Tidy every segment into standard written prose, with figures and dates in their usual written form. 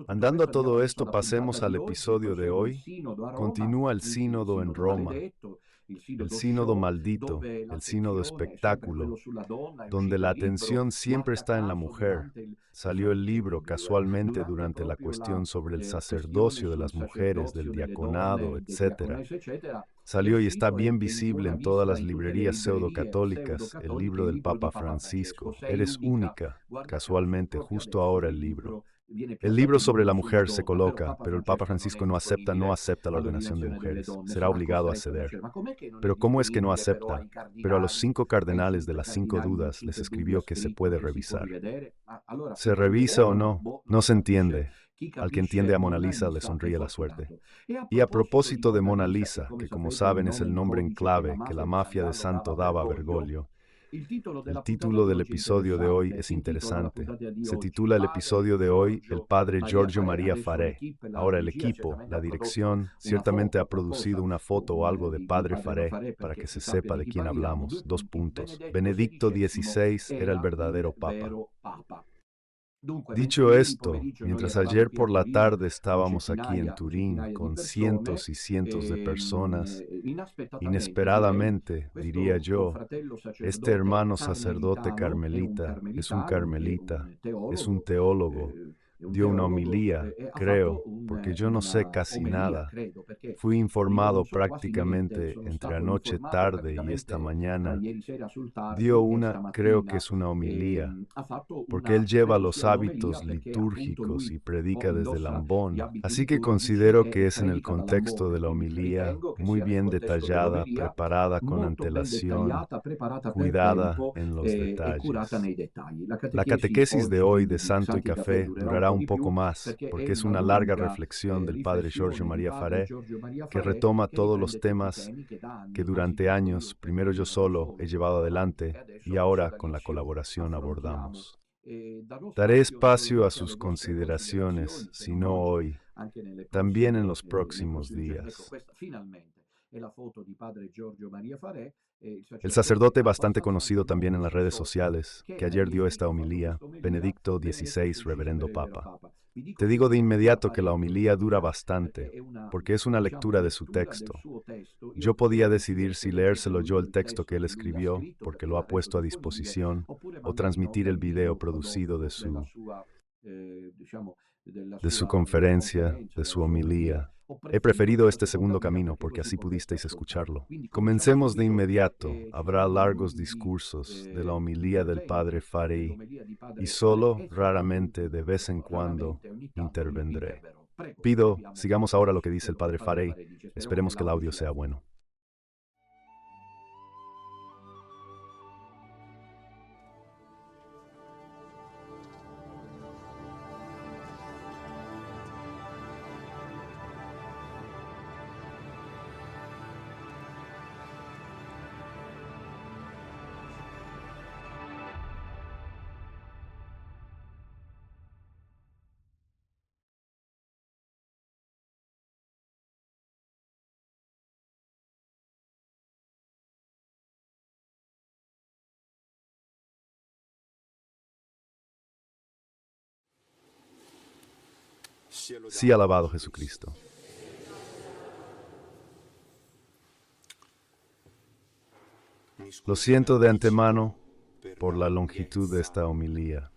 Andando a todo esto, pasemos al episodio de hoy. Continúa el sínodo en Roma, el sínodo maldito, el sínodo espectáculo, donde la atención siempre está en la mujer. Salió el libro casualmente durante la cuestión sobre el sacerdocio de las mujeres, del diaconado, etc. Salió y está bien visible en todas las librerías pseudo-católicas el libro del Papa Francisco. Eres única, casualmente, justo ahora el libro. El libro sobre la mujer se coloca, pero el Papa Francisco no acepta la ordenación de mujeres. Será obligado a ceder. Pero ¿cómo es que no acepta? Pero a los 5 cardenales de las 5 dudas les escribió que se puede revisar. ¿Se revisa o no? No se entiende. Al que entiende a Mona Lisa le sonríe la suerte. Y a propósito de Mona Lisa, que como saben es el nombre en clave que la mafia de Santo daba a Bergoglio, el título del episodio de hoy es interesante. Se titula el episodio de hoy El padre Giorgio Maria Faré. Ahora el equipo, la dirección, ciertamente ha producido una foto o algo de padre Faré para que se sepa de quién hablamos. 2 puntos. Benedicto XVI era el verdadero papa. Dicho esto, mientras ayer por la tarde estábamos aquí en Turín con cientos y cientos de personas, inesperadamente, diría yo, este hermano sacerdote carmelita es un teólogo, dio una homilía, creo, porque yo no sé casi nada. Fui informado prácticamente entre anoche tarde y esta mañana. Dio creo que es una homilía, porque él lleva los hábitos litúrgicos y predica desde Lambón. Así que considero que es en el contexto de la homilía, muy bien detallada, preparada con antelación, cuidada en los detalles. La catequesis de hoy de Santo y Café durará un poco más, porque es una larga reflexión del padre Giorgio Maria Faré, que retoma todos los temas que durante años, primero yo solo, he llevado adelante y ahora con la colaboración abordamos. Daré espacio a sus consideraciones, si no hoy, también en los próximos días. El sacerdote bastante conocido también en las redes sociales, que ayer dio esta homilía, Benedicto XVI, Reverendo Papa. Te digo de inmediato que la homilía dura bastante, porque es una lectura de su texto. Yo podía decidir si leérselo yo el texto que él escribió, porque lo ha puesto a disposición, o transmitir el video producido de su conferencia, de su homilía. He preferido este segundo camino porque así pudisteis escucharlo. Comencemos de inmediato. Habrá largos discursos de la homilía del padre Farei y solo, raramente, de vez en cuando, intervendré. Sigamos ahora lo que dice el padre Farei. Esperemos que el audio sea bueno. Sí, alabado Jesucristo. Lo siento de antemano por la longitud de esta homilía.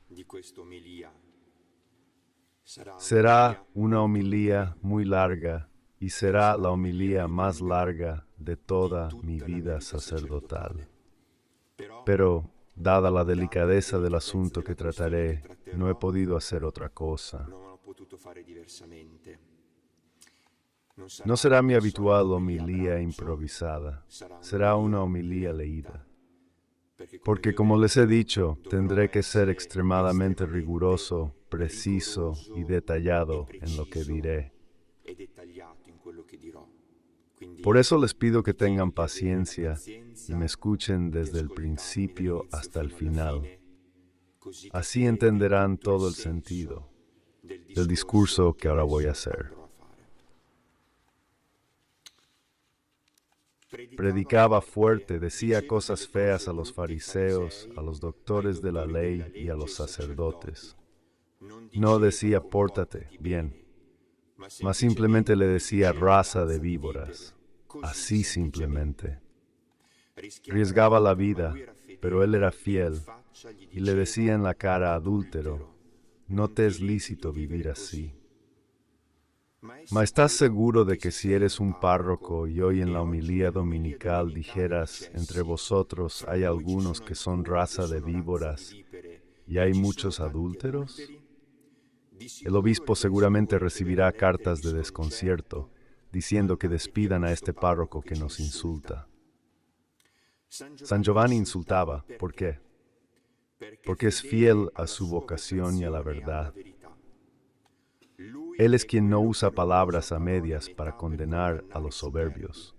Será una homilía muy larga y será la homilía más larga de toda mi vida sacerdotal. Pero, dada la delicadeza del asunto que trataré, no he podido hacer otra cosa. No será mi habitual homilía improvisada, será una homilía leída. Porque como les he dicho, tendré que ser extremadamente riguroso, preciso y detallado en lo que diré. Por eso les pido que tengan paciencia y me escuchen desde el principio hasta el final. Así entenderán todo el sentido del discurso que ahora voy a hacer. Predicaba fuerte, decía cosas feas a los fariseos, a los doctores de la ley y a los sacerdotes. No decía pórtate bien, mas simplemente le decía raza de víboras. Así simplemente. Riesgaba la vida, pero él era fiel y le decía en la cara adúltero, no te es lícito vivir así. ¿Ma estás seguro de que si eres un párroco y hoy en la homilía dominical dijeras, entre vosotros hay algunos que son raza de víboras y hay muchos adúlteros? El obispo seguramente recibirá cartas de desconcierto, diciendo que despidan a este párroco que nos insulta. San Giovanni insultaba, ¿por qué? Porque es fiel a su vocación y a la verdad. Él es quien no usa palabras a medias para condenar a los soberbios.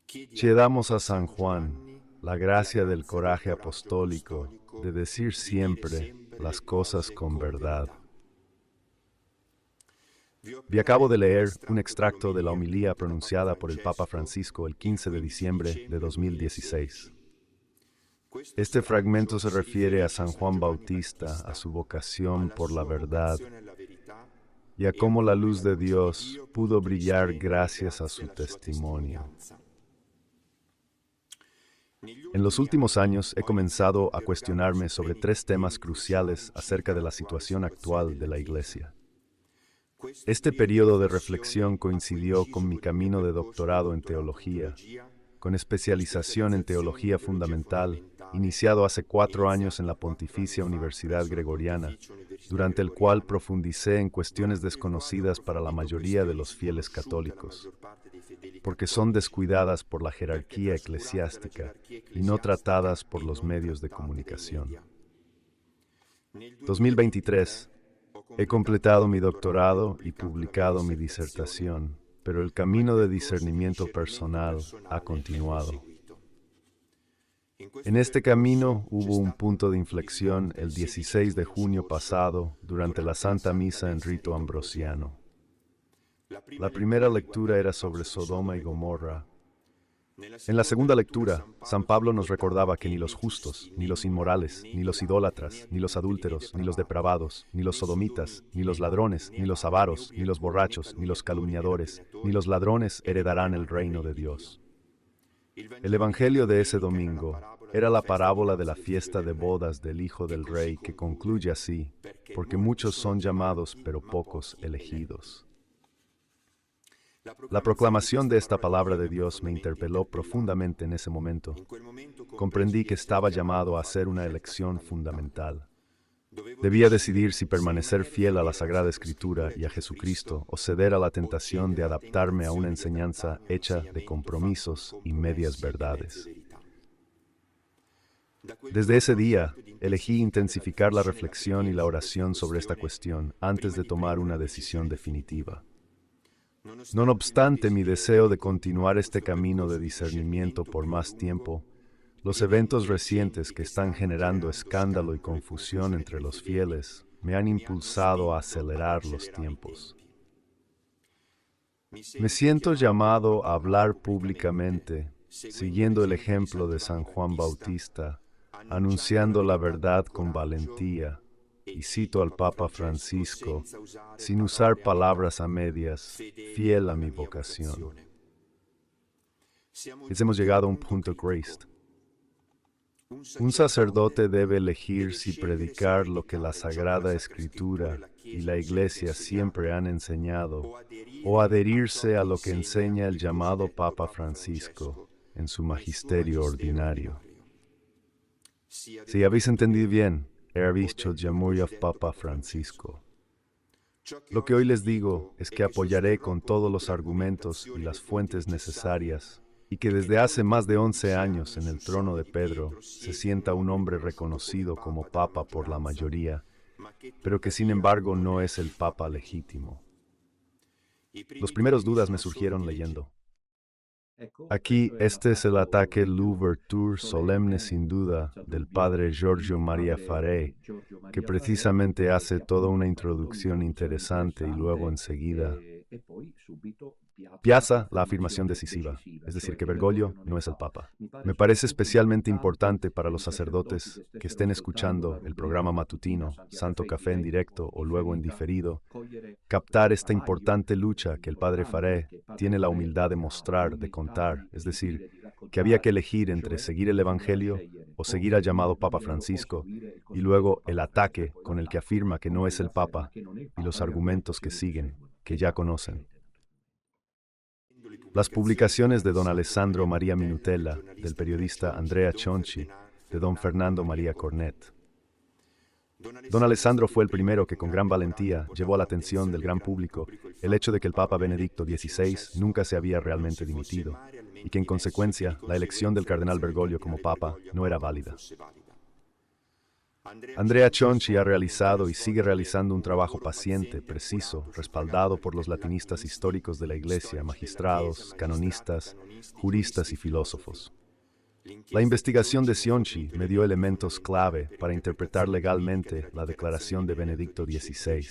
Chiedamos a San Juan la gracia del coraje apostólico de decir siempre las cosas con verdad. Vi acabo de leer un extracto de la homilía pronunciada por el Papa Francisco el 15 de diciembre de 2016. Este fragmento se refiere a San Juan Bautista, a su vocación por la verdad y a cómo la luz de Dios pudo brillar gracias a su testimonio. En los últimos años he comenzado a cuestionarme sobre 3 temas cruciales acerca de la situación actual de la Iglesia. Este periodo de reflexión coincidió con mi camino de doctorado en teología, con especialización en teología fundamental, iniciado hace 4 años en la Pontificia Universidad Gregoriana, durante el cual profundicé en cuestiones desconocidas para la mayoría de los fieles católicos, porque son descuidadas por la jerarquía eclesiástica y no tratadas por los medios de comunicación. 2023. He completado mi doctorado y publicado mi disertación, pero el camino de discernimiento personal ha continuado. En este camino hubo un punto de inflexión el 16 de junio pasado durante la Santa Misa en rito ambrosiano. La primera lectura era sobre Sodoma y Gomorra. En la segunda lectura, San Pablo nos recordaba que ni los justos, ni los inmorales, ni los idólatras, ni los adúlteros, ni los depravados, ni los sodomitas, ni los ladrones, ni los avaros, ni los borrachos, ni los calumniadores, ni los ladrones heredarán el reino de Dios. El evangelio de ese domingo era la parábola de la fiesta de bodas del Hijo del Rey que concluye así, porque muchos son llamados, pero pocos elegidos. La proclamación de esta palabra de Dios me interpeló profundamente en ese momento. Comprendí que estaba llamado a hacer una elección fundamental. Debía decidir si permanecer fiel a la Sagrada Escritura y a Jesucristo o ceder a la tentación de adaptarme a una enseñanza hecha de compromisos y medias verdades. Desde ese día, elegí intensificar la reflexión y la oración sobre esta cuestión antes de tomar una decisión definitiva. No obstante mi deseo de continuar este camino de discernimiento por más tiempo, los eventos recientes que están generando escándalo y confusión entre los fieles me han impulsado a acelerar los tiempos. Me siento llamado a hablar públicamente, siguiendo el ejemplo de San Juan Bautista, anunciando la verdad con valentía, y cito al Papa Francisco, sin usar palabras a medias, fiel a mi vocación. Hemos llegado a un punto Christ. Un sacerdote debe elegir si predicar lo que la Sagrada Escritura y la Iglesia siempre han enseñado, o adherirse a lo que enseña el llamado Papa Francisco en su magisterio ordinario. Si habéis entendido bien, he visto el llamado Papa Francisco. Lo que hoy les digo es que apoyaré con todos los argumentos y las fuentes necesarias, y que desde hace más de 11 años en el trono de Pedro se sienta un hombre reconocido como Papa por la mayoría, pero que sin embargo no es el Papa legítimo. Los primeros dudas me surgieron leyendo. Aquí, este es el ataque l'ouverture solemne sin duda del padre Giorgio Maria Faré, que precisamente hace toda una introducción interesante y luego enseguida Piazza la afirmación decisiva, es decir, que Bergoglio no es el Papa. Me parece especialmente importante para los sacerdotes que estén escuchando el programa matutino, Santo Café en directo o luego en diferido, captar esta importante lucha que el padre Faré tiene la humildad de mostrar, de contar, es decir, que había que elegir entre seguir el Evangelio o seguir al llamado Papa Francisco, y luego el ataque con el que afirma que no es el Papa y los argumentos que siguen, que ya conocen. Las publicaciones de don Alessandro Maria Minutella, del periodista Andrea Cionci, de don Fernando María Cornet. Don Alessandro fue el primero que con gran valentía llevó a la atención del gran público el hecho de que el Papa Benedicto XVI nunca se había realmente dimitido y que en consecuencia la elección del cardenal Bergoglio como Papa no era válida. Andrea Cionci ha realizado y sigue realizando un trabajo paciente, preciso, respaldado por los latinistas históricos de la Iglesia, magistrados, canonistas, juristas y filósofos. La investigación de Cionci me dio elementos clave para interpretar legalmente la declaración de Benedicto XVI.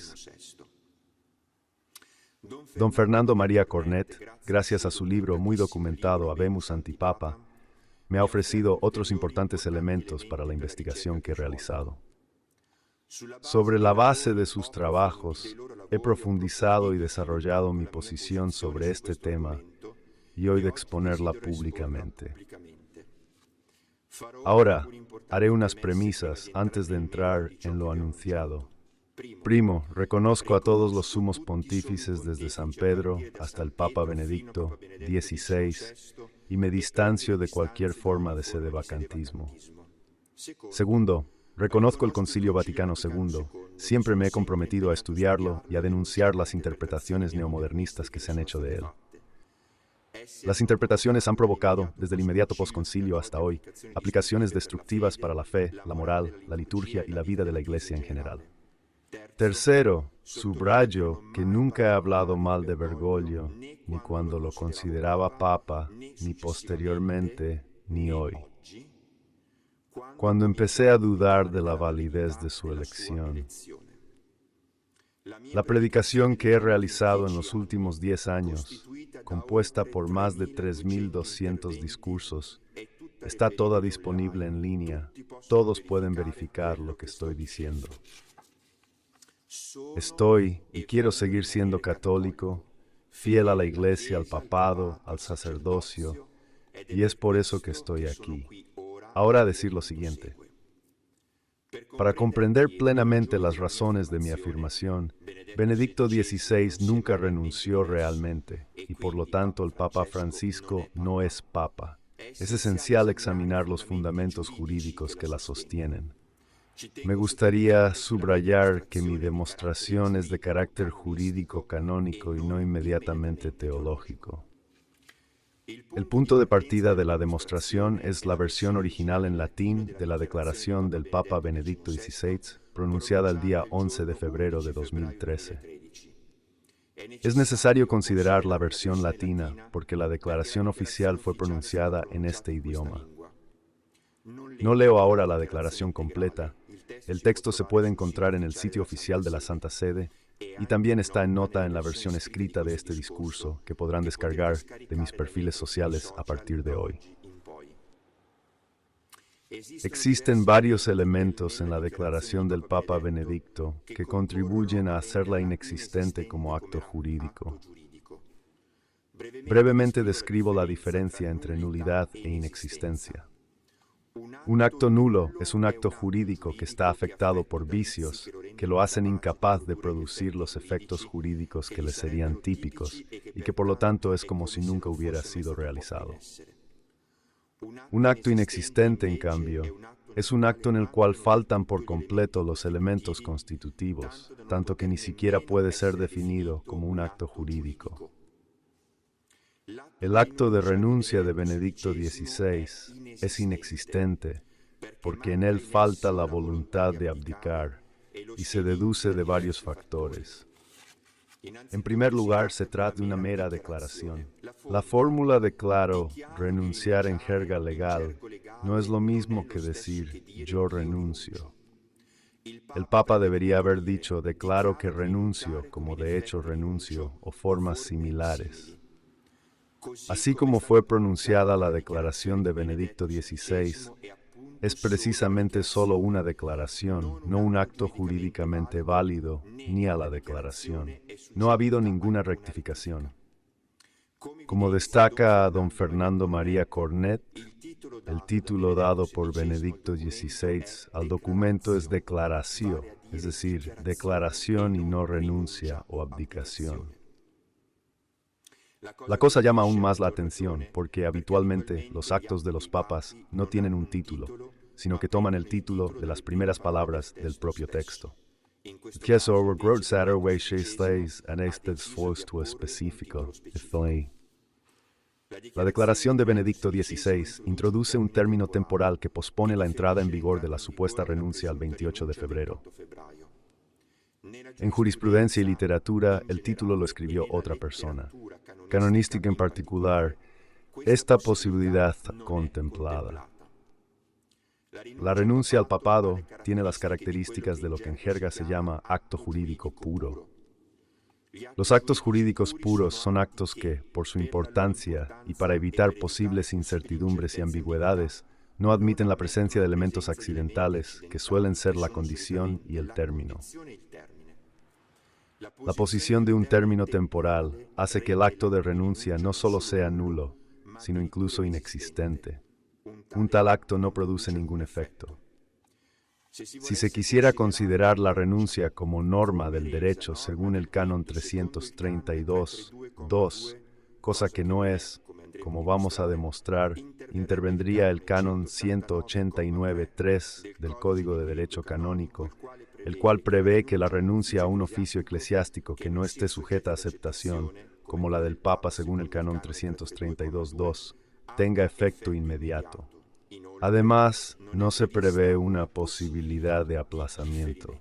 Don Fernando María Cornet, gracias a su libro muy documentado Habemus Antipapa, me ha ofrecido otros importantes elementos para la investigación que he realizado. Sobre la base de sus trabajos, he profundizado y desarrollado mi posición sobre este tema y hoy de exponerla públicamente. Ahora, haré unas premisas antes de entrar en lo anunciado. Primo, reconozco a todos los sumos pontífices desde San Pedro hasta el Papa Benedicto XVI y me distancio de cualquier forma de sedevacantismo. Segundo, reconozco el Concilio Vaticano II. Siempre me he comprometido a estudiarlo y a denunciar las interpretaciones neomodernistas que se han hecho de él. Las interpretaciones han provocado, desde el inmediato posconcilio hasta hoy, aplicaciones destructivas para la fe, la moral, la liturgia y la vida de la Iglesia en general. Tercero, subrayo que nunca he hablado mal de Bergoglio, ni cuando lo consideraba Papa, ni posteriormente, ni hoy. Cuando empecé a dudar de la validez de su elección. La predicación que he realizado en los últimos 10 años, compuesta por más de 3.200 discursos, está toda disponible en línea. Todos pueden verificar lo que estoy diciendo. Estoy y quiero seguir siendo católico, fiel a la Iglesia, al papado, al sacerdocio, y es por eso que estoy aquí. Ahora a decir lo siguiente. Para comprender plenamente las razones de mi afirmación, Benedicto XVI nunca renunció realmente, y por lo tanto el Papa Francisco no es Papa. Es esencial examinar los fundamentos jurídicos que la sostienen. Me gustaría subrayar que mi demostración es de carácter jurídico canónico y no inmediatamente teológico. El punto de partida de la demostración es la versión original en latín de la declaración del Papa Benedicto XVI, pronunciada el día 11 de febrero de 2013. Es necesario considerar la versión latina porque la declaración oficial fue pronunciada en este idioma. No leo ahora la declaración completa. El texto se puede encontrar en el sitio oficial de la Santa Sede y también está en nota en la versión escrita de este discurso que podrán descargar de mis perfiles sociales a partir de hoy. Existen varios elementos en la declaración del Papa Benedicto que contribuyen a hacerla inexistente como acto jurídico. Brevemente describo la diferencia entre nulidad e inexistencia. Un acto nulo es un acto jurídico que está afectado por vicios que lo hacen incapaz de producir los efectos jurídicos que le serían típicos y que por lo tanto es como si nunca hubiera sido realizado. Un acto inexistente, en cambio, es un acto en el cual faltan por completo los elementos constitutivos, tanto que ni siquiera puede ser definido como un acto jurídico. El acto de renuncia de Benedicto XVI es inexistente porque en él falta la voluntad de abdicar y se deduce de varios factores. En primer lugar, se trata de una mera declaración. La fórmula declaro, renunciar en jerga legal, no es lo mismo que decir yo renuncio. El Papa debería haber dicho declaro que renuncio como de hecho renuncio o formas similares. Así como fue pronunciada la declaración de Benedicto XVI, es precisamente solo una declaración, no un acto jurídicamente válido, ni a la declaración. No ha habido ninguna rectificación. Como destaca don Fernando María Cornet, el título dado por Benedicto XVI al documento es declaración, es decir, declaración y no renuncia o abdicación. La cosa llama aún más la atención porque habitualmente los actos de los papas no tienen un título, sino que toman el título de las primeras palabras del propio texto. La declaración de Benedicto XVI introduce un término temporal que pospone la entrada en vigor de la supuesta renuncia al 28 de febrero. En jurisprudencia y literatura, el título lo escribió otra persona. Canonística en particular, esta posibilidad contemplada. La renuncia al papado tiene las características de lo que en jerga se llama acto jurídico puro. Los actos jurídicos puros son actos que, por su importancia y para evitar posibles incertidumbres y ambigüedades, no admiten la presencia de elementos accidentales que suelen ser la condición y el término. La posición de un término temporal hace que el acto de renuncia no solo sea nulo, sino incluso inexistente. Un tal acto no produce ningún efecto. Si se quisiera considerar la renuncia como norma del derecho según el canon 332.2, cosa que no es, como vamos a demostrar, intervendría el canon 189.3 del Código de Derecho Canónico, el cual prevé que la renuncia a un oficio eclesiástico que no esté sujeta a aceptación, como la del Papa según el canon 332.2, tenga efecto inmediato. Además, no se prevé una posibilidad de aplazamiento.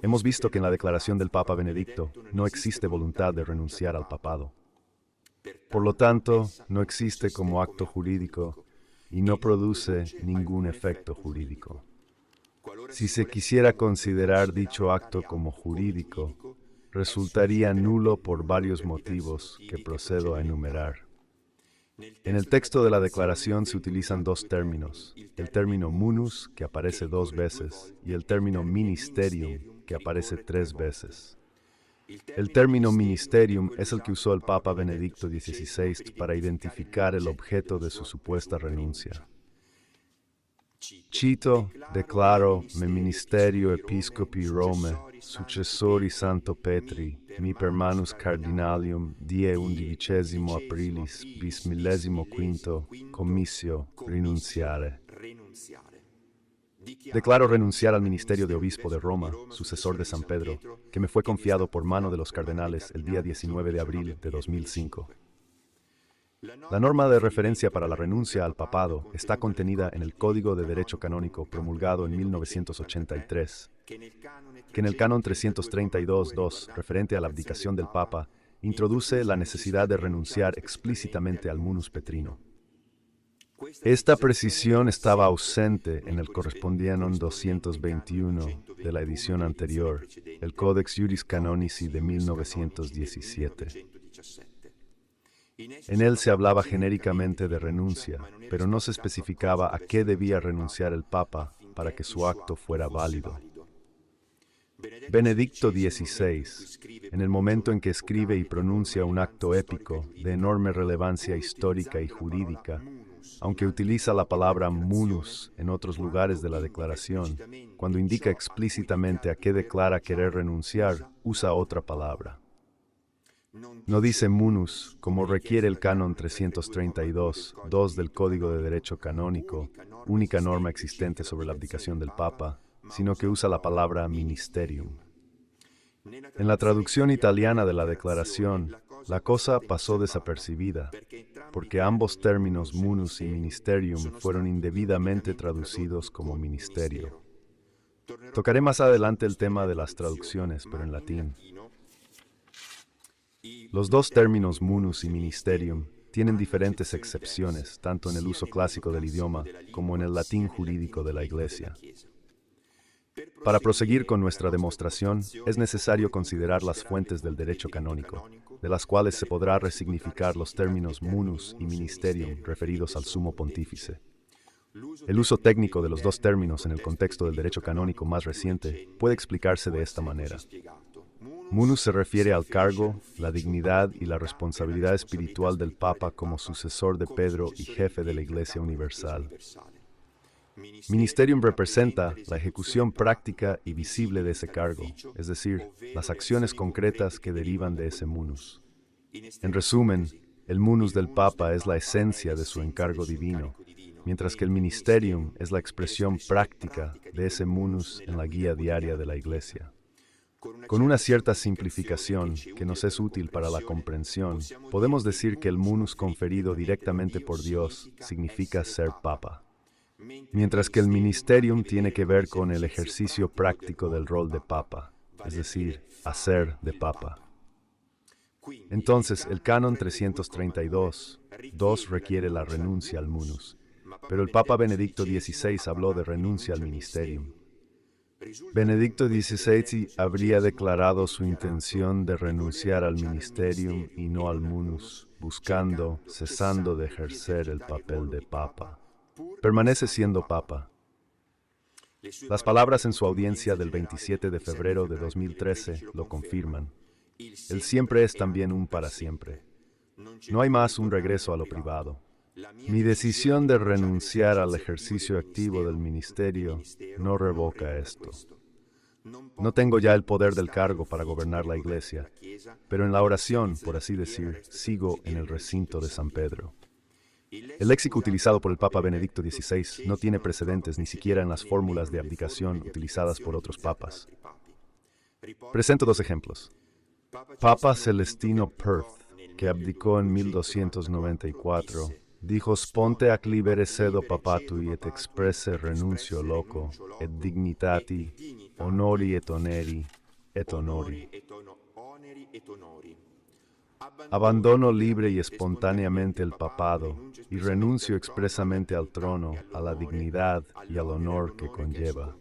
Hemos visto que en la declaración del Papa Benedicto no existe voluntad de renunciar al papado. Por lo tanto, no existe como acto jurídico y no produce ningún efecto jurídico. Si se quisiera considerar dicho acto como jurídico, resultaría nulo por varios motivos que procedo a enumerar. En el texto de la declaración se utilizan dos términos, el término munus, que aparece 2 veces, y el término ministerium, que aparece 3 veces. El término ministerium es el que usó el Papa Benedicto XVI para identificar el objeto de su supuesta renuncia. Cito, declaro me ministerio episcopi Rome, successori Santo Petri, mi per manus cardinalium die 11 aprilis bis 15 commissio rinunciare. Declaro renunciar al ministerio de obispo de Roma, sucesor de San Pedro, que me fue confiado por mano de los cardenales el día 19 de abril de 2005. La norma de referencia para la renuncia al papado está contenida en el Código de Derecho Canónico promulgado en 1983, que en el canon 332.2, referente a la abdicación del Papa, introduce la necesidad de renunciar explícitamente al munus petrino. Esta precisión estaba ausente en el correspondiente 221 de la edición anterior, el Codex Iuris Canonici de 1917. En él se hablaba genéricamente de renuncia, pero no se especificaba a qué debía renunciar el Papa para que su acto fuera válido. Benedicto XVI, en el momento en que escribe y pronuncia un acto épico de enorme relevancia histórica y jurídica, aunque utiliza la palabra munus en otros lugares de la declaración, cuando indica explícitamente a qué declara querer renunciar, usa otra palabra. No dice munus, como requiere el canon 332.2 del Código de Derecho Canónico, única norma existente sobre la abdicación del Papa, sino que usa la palabra ministerium. En la traducción italiana de la declaración, la cosa pasó desapercibida, porque ambos términos munus y ministerium fueron indebidamente traducidos como ministerio. Tocaré más adelante el tema de las traducciones, pero en latín. Los dos términos munus y ministerium tienen diferentes excepciones, tanto en el uso clásico del idioma como en el latín jurídico de la Iglesia. Para proseguir con nuestra demostración, es necesario considerar las fuentes del derecho canónico, de las cuales se podrá resignificar los términos munus y ministerium referidos al sumo pontífice. El uso técnico de los dos términos en el contexto del derecho canónico más reciente puede explicarse de esta manera. Munus se refiere al cargo, la dignidad y la responsabilidad espiritual del Papa como sucesor de Pedro y jefe de la Iglesia Universal. Ministerium representa la ejecución práctica y visible de ese cargo, es decir, las acciones concretas que derivan de ese munus. En resumen, el munus del Papa es la esencia de su encargo divino, mientras que el ministerium es la expresión práctica de ese munus en la guía diaria de la Iglesia. Con una cierta simplificación que nos es útil para la comprensión, podemos decir que el munus conferido directamente por Dios significa ser Papa, mientras que el ministerium tiene que ver con el ejercicio práctico del rol de Papa, es decir, hacer de Papa. Entonces, el canon 332.2 requiere la renuncia al munus, pero el Papa Benedicto XVI habló de renuncia al ministerium. Benedicto XVI habría declarado su intención de renunciar al ministerium y no al munus, cesando de ejercer el papel de Papa. Permanece siendo Papa. Las palabras en su audiencia del 27 de febrero de 2013 lo confirman. Él siempre es también un para siempre. No hay más un regreso a lo privado. Mi decisión de renunciar al ejercicio activo del ministerio no revoca esto. No tengo ya el poder del cargo para gobernar la Iglesia, pero en la oración, por así decir, sigo en el recinto de San Pedro. El léxico utilizado por el Papa Benedicto XVI no tiene precedentes ni siquiera en las fórmulas de abdicación utilizadas por otros papas. Presento dos ejemplos. Papa Celestino Perth, que abdicó en 1294, dijo: "Sponte ac libere sedo papatui et expresse renuncio loco, et dignitati, honori et oneri, et honori." Abandono libre y espontáneamente el papado y renuncio expresamente al trono, a la dignidad y al honor que conlleva.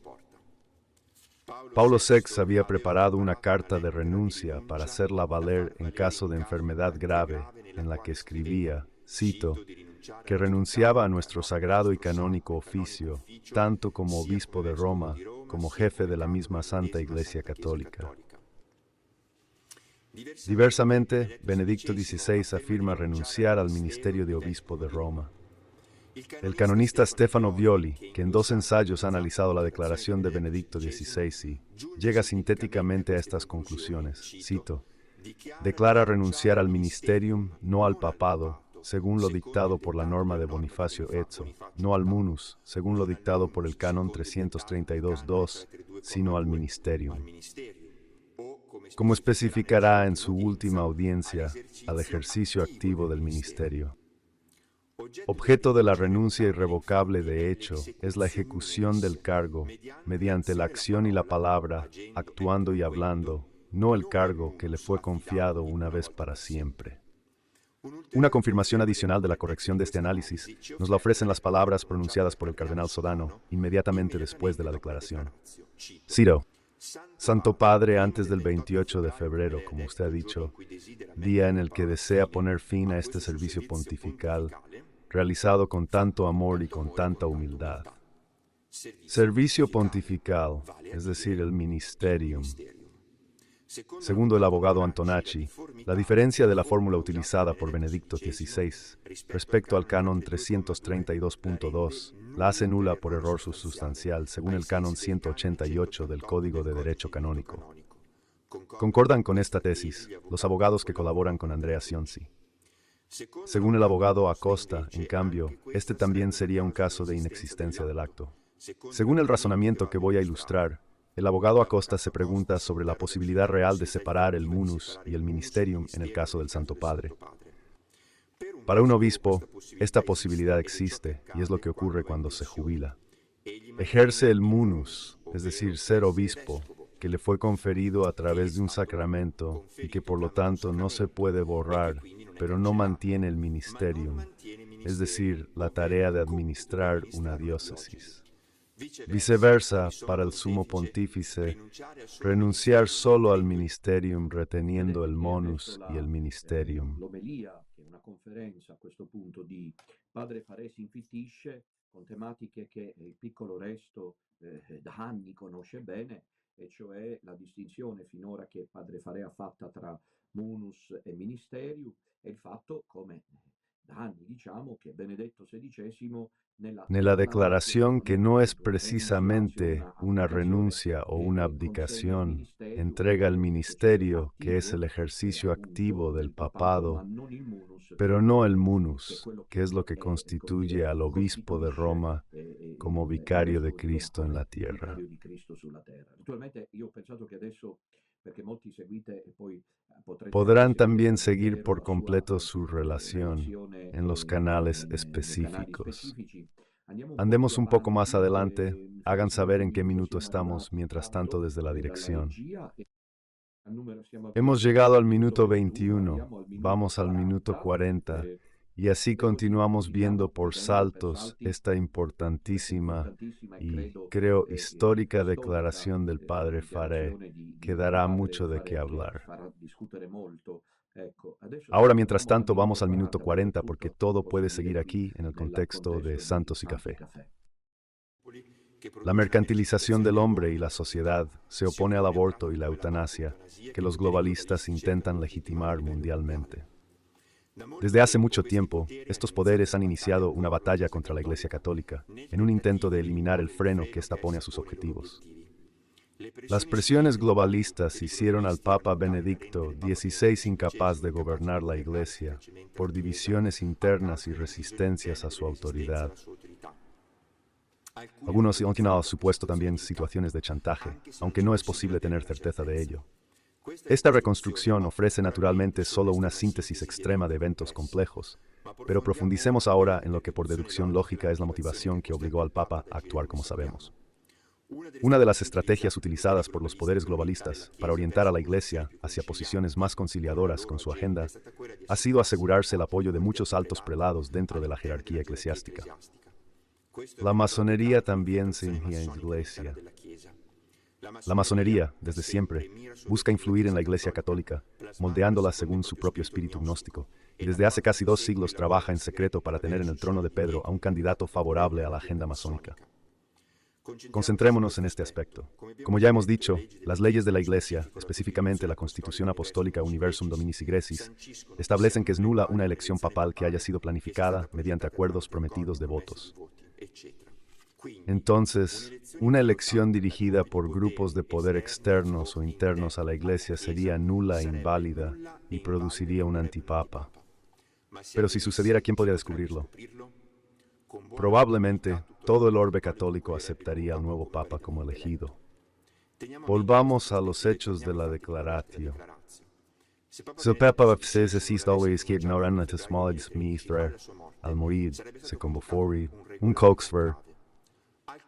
Paulo VI había preparado una carta de renuncia para hacerla valer en caso de enfermedad grave, en la que escribía, cito, que renunciaba a nuestro sagrado y canónico oficio, tanto como obispo de Roma, como jefe de la misma Santa Iglesia Católica. Diversamente, Benedicto XVI afirma renunciar al ministerio de obispo de Roma. El canonista Stefano Violi, que en dos ensayos ha analizado la declaración de Benedicto XVI, llega sintéticamente a estas conclusiones. Cito: declara renunciar al ministerium, no al papado, según lo dictado por la norma de Bonifacio Ezzo, no al munus, según lo dictado por el canon 332.2, sino al ministerium. Como especificará en su última audiencia, al ejercicio activo del ministerio. Objeto de la renuncia irrevocable de hecho es la ejecución del cargo, mediante la acción y la palabra, actuando y hablando, no el cargo que le fue confiado una vez para siempre. Una confirmación adicional de la corrección de este análisis nos la ofrecen las palabras pronunciadas por el cardenal Sodano inmediatamente después de la declaración. Cito: Santo Padre, antes del 28 de febrero, como usted ha dicho, día en el que desea poner fin a este servicio pontifical, realizado con tanto amor y con tanta humildad. Servicio pontifical, es decir, el ministerium. Segundo el abogado Antonacci, la diferencia de la fórmula utilizada por Benedicto XVI respecto al canon 332.2 la hace nula por error sustancial según el canon 188 del Código de Derecho Canónico. Concordan con esta tesis los abogados que colaboran con Andrea Cionzi. Según el abogado Acosta, en cambio, este también sería un caso de inexistencia del acto. Según el razonamiento que voy a ilustrar, el abogado Acosta se pregunta sobre la posibilidad real de separar el munus y el ministerium en el caso del Santo Padre. Para un obispo, esta posibilidad existe y es lo que ocurre cuando se jubila. Ejerce el munus, es decir, ser obispo, que le fue conferido a través de un sacramento y que por lo tanto no se puede borrar, pero no mantiene el ministerium, es decir, la tarea de administrar una diócesis. Viceversa, para el sumo pontífice, renunciar solo al ministerium reteniendo el monus y el ministerium. L'omelia, che è una conferenza a questo punto di Padre Faresi infittisce con tematiche che il piccolo Resto da anni conosce bene, e cioè la distinzione finora che Padre Farea ha fatta tra munus e ministerium, e il fatto, come da anni diciamo, che Benedetto XVI nella En la declaración que no es precisamente una renuncia o una abdicación, entrega el ministerio, que es el ejercicio activo del papado, pero no el munus, que es lo que constituye al obispo de Roma como vicario de Cristo en la tierra. Naturalmente io ho pensato che adesso, perché molti seguite e poi potrete anche Podrán seguire también il seguir Vangelo, por la sua completo su relación relazione en los canales nei canali específicos. specifici. Andiamo un po' più Andemos un poco más avanti, adelante, hagan forse saber dopo en un qué minuto minuto siamo estamos, arrivati mientras tanto tanto desde la dalla dirección. regia, e al numero siamo Hemos arrivati llegado al al minuto 21, 21, andiamo al minuto vamos al minuto 40, 40, y así e così continuamos viendo continuiamo por vedendo per saltos salti esta questa importantísima importantissima e y, credo creo, histórica storica declaración del Padre Faré, dichiarazione que di dará Padre mucho de qué Farè, che hablar. farà discutere molto. Ecco, adesso Ahora, siamo mientras al tanto, minuto vamos al minuto 40 perché 40 porque todo tutto puede posso seguir dire qui aquí en el nel contexto de contesto di Santos y Santi Café. Café. La mercantilización del hombre y la sociedad se opone al aborto y la eutanasia que los globalistas intentan legitimar mundialmente. Desde hace mucho tiempo, estos poderes han iniciado una batalla contra la Iglesia Católica, en un intento de eliminar el freno que ésta pone a sus objetivos. Las presiones globalistas hicieron al Papa Benedicto XVI incapaz de gobernar la Iglesia por divisiones internas y resistencias a su autoridad. Algunos han supuesto también situaciones de chantaje, aunque no es posible tener certeza de ello. Esta reconstrucción ofrece naturalmente solo una síntesis extrema de eventos complejos, pero profundicemos ahora en lo que por deducción lógica es la motivación que obligó al Papa a actuar como sabemos. Una de las estrategias utilizadas por los poderes globalistas para orientar a la Iglesia hacia posiciones más conciliadoras con su agenda ha sido asegurarse el apoyo de muchos altos prelados dentro de la jerarquía eclesiástica. La masonería también se inicia en la Iglesia. La masonería, desde siempre, busca influir en la Iglesia católica, moldeándola según su propio espíritu gnóstico, y desde hace casi 2 siglos trabaja en secreto para tener en el trono de Pedro a un candidato favorable a la agenda masónica. Concentrémonos en este aspecto. Como ya hemos dicho, las leyes de la Iglesia, específicamente la Constitución Apostólica Universum Dominici Gressis, establecen que es nula una elección papal que haya sido planificada mediante acuerdos prometidos de votos. Entonces, una elección dirigida por grupos de poder externos o internos a la Iglesia sería nula e inválida y produciría un antipapa. Pero si sucediera, ¿quién podría descubrirlo? Probablemente todo el orbe católico aceptaría al nuevo papa como elegido. Volvamos a los hechos de la declaratio. Si el papa existe always que ignoran las smallest mistre, al morir, se convofori, un coxfer.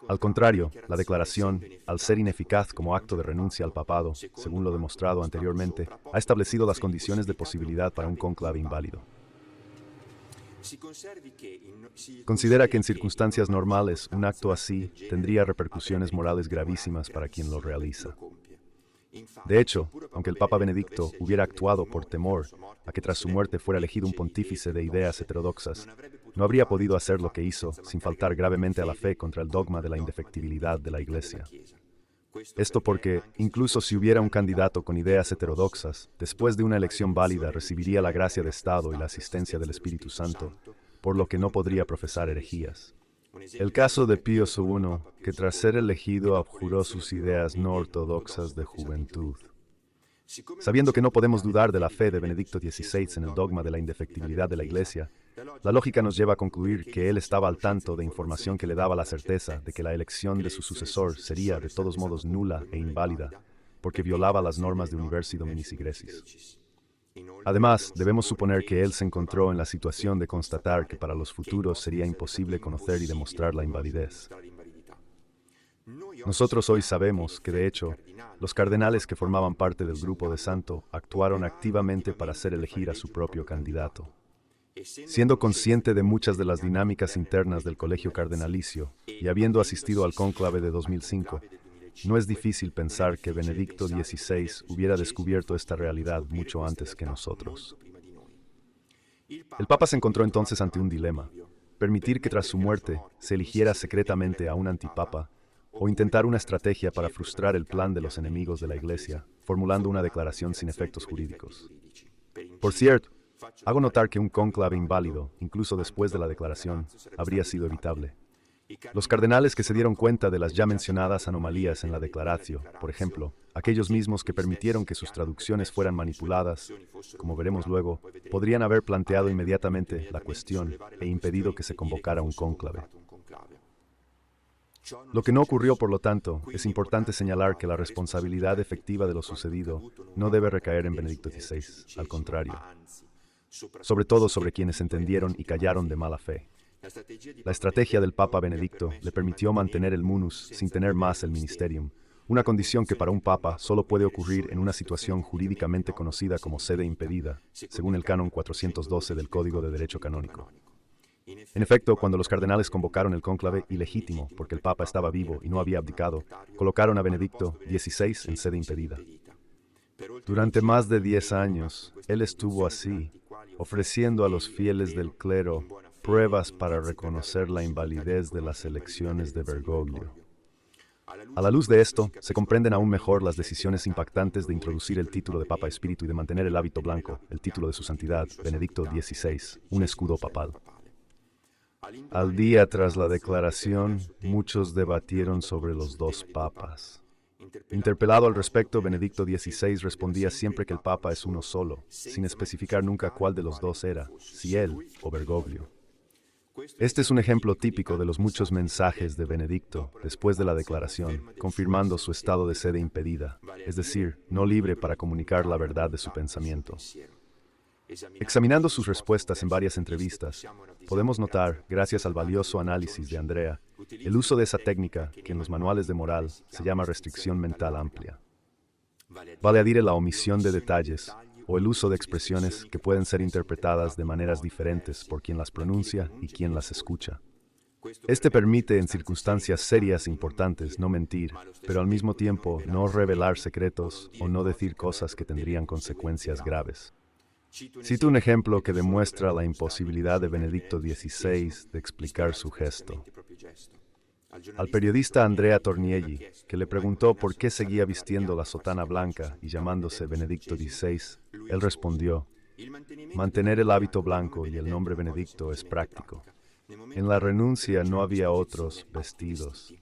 Al contrario, la declaración, al ser ineficaz como acto de renuncia al papado, según lo demostrado anteriormente, ha establecido las condiciones de posibilidad para un cónclave inválido. Considera que en circunstancias normales, un acto así tendría repercusiones morales gravísimas para quien lo realiza. De hecho, aunque el Papa Benedicto hubiera actuado por temor a que tras su muerte fuera elegido un pontífice de ideas heterodoxas, no habría podido hacer lo que hizo sin faltar gravemente a la fe contra el dogma de la indefectibilidad de la Iglesia. Esto porque, incluso si hubiera un candidato con ideas heterodoxas, después de una elección válida recibiría la gracia de Estado y la asistencia del Espíritu Santo, por lo que no podría profesar herejías. El caso de Pío I, que tras ser elegido abjuró sus ideas no ortodoxas de juventud. Sabiendo que no podemos dudar de la fe de Benedicto XVI en el dogma de la indefectibilidad de la Iglesia, la lógica nos lleva a concluir que él estaba al tanto de información que le daba la certeza de que la elección de su sucesor sería de todos modos nula e inválida, porque violaba las normas de Universi Dominici Gressis. Además, debemos suponer que él se encontró en la situación de constatar que para los futuros sería imposible conocer y demostrar la invalidez. Nosotros hoy sabemos que, de hecho, los cardenales que formaban parte del grupo de Santo actuaron activamente para hacer elegir a su propio candidato. Siendo consciente de muchas de las dinámicas internas del Colegio Cardenalicio y habiendo asistido al cónclave de 2005, no es difícil pensar que Benedicto XVI hubiera descubierto esta realidad mucho antes que nosotros. El Papa se encontró entonces ante un dilema: permitir que tras su muerte se eligiera secretamente a un antipapa, o intentar una estrategia para frustrar el plan de los enemigos de la Iglesia, formulando una declaración sin efectos jurídicos. Por cierto, hago notar que un cónclave inválido, incluso después de la declaración, habría sido evitable. Los cardenales que se dieron cuenta de las ya mencionadas anomalías en la declaratio, por ejemplo, aquellos mismos que permitieron que sus traducciones fueran manipuladas, como veremos luego, podrían haber planteado inmediatamente la cuestión e impedido que se convocara un cónclave. Lo que no ocurrió, por lo tanto, es importante señalar que la responsabilidad efectiva de lo sucedido no debe recaer en Benedicto XVI, al contrario, sobre todo sobre quienes entendieron y callaron de mala fe. La estrategia del Papa Benedicto le permitió mantener el munus sin tener más el ministerium, una condición que para un papa solo puede ocurrir en una situación jurídicamente conocida como sede impedida, según el canon 412 del Código de Derecho Canónico. En efecto, cuando los cardenales convocaron el cónclave ilegítimo porque el Papa estaba vivo y no había abdicado, colocaron a Benedicto XVI en sede impedida. Durante más de 10 años, él estuvo así, ofreciendo a los fieles del clero pruebas para reconocer la invalidez de las elecciones de Bergoglio. A la luz de esto, se comprenden aún mejor las decisiones impactantes de introducir el título de Papa Espíritu y de mantener el hábito blanco, el título de su santidad, Benedicto XVI, un escudo papal. Al día tras la declaración, muchos debatieron sobre los dos papas. Interpelado al respecto, Benedicto XVI respondía siempre que el Papa es uno solo, sin especificar nunca cuál de los dos era, si él o Bergoglio. Este es un ejemplo típico de los muchos mensajes de Benedicto después de la declaración, confirmando su estado de sede impedida, es decir, no libre para comunicar la verdad de su pensamiento. Examinando sus respuestas en varias entrevistas, podemos notar, gracias al valioso análisis de Andrea, el uso de esa técnica que en los manuales de moral se llama restricción mental amplia. Vale a decir la omisión de detalles o el uso de expresiones que pueden ser interpretadas de maneras diferentes por quien las pronuncia y quien las escucha. Este permite en circunstancias serias e importantes no mentir, pero al mismo tiempo no revelar secretos o no decir cosas que tendrían consecuencias graves. Cito un ejemplo que demuestra la imposibilidad de Benedicto XVI de explicar su gesto. Al periodista Andrea Tornielli, que le preguntó por qué seguía vistiendo la sotana blanca y llamándose Benedicto XVI, él respondió: mantener el hábito blanco y el nombre Benedicto es práctico. En la renuncia no había otros vestidos.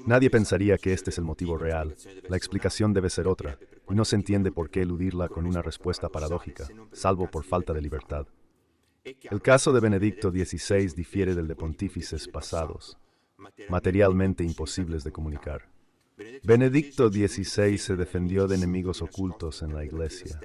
Nadie pensaría que este es el motivo real. La explicación debe ser otra, y no se entiende por qué eludirla con una respuesta paradójica, salvo por falta de libertad. El caso de Benedicto XVI difiere del de pontífices pasados, materialmente imposibles de comunicar. Benedicto XVI se defendió de enemigos ocultos en la Iglesia.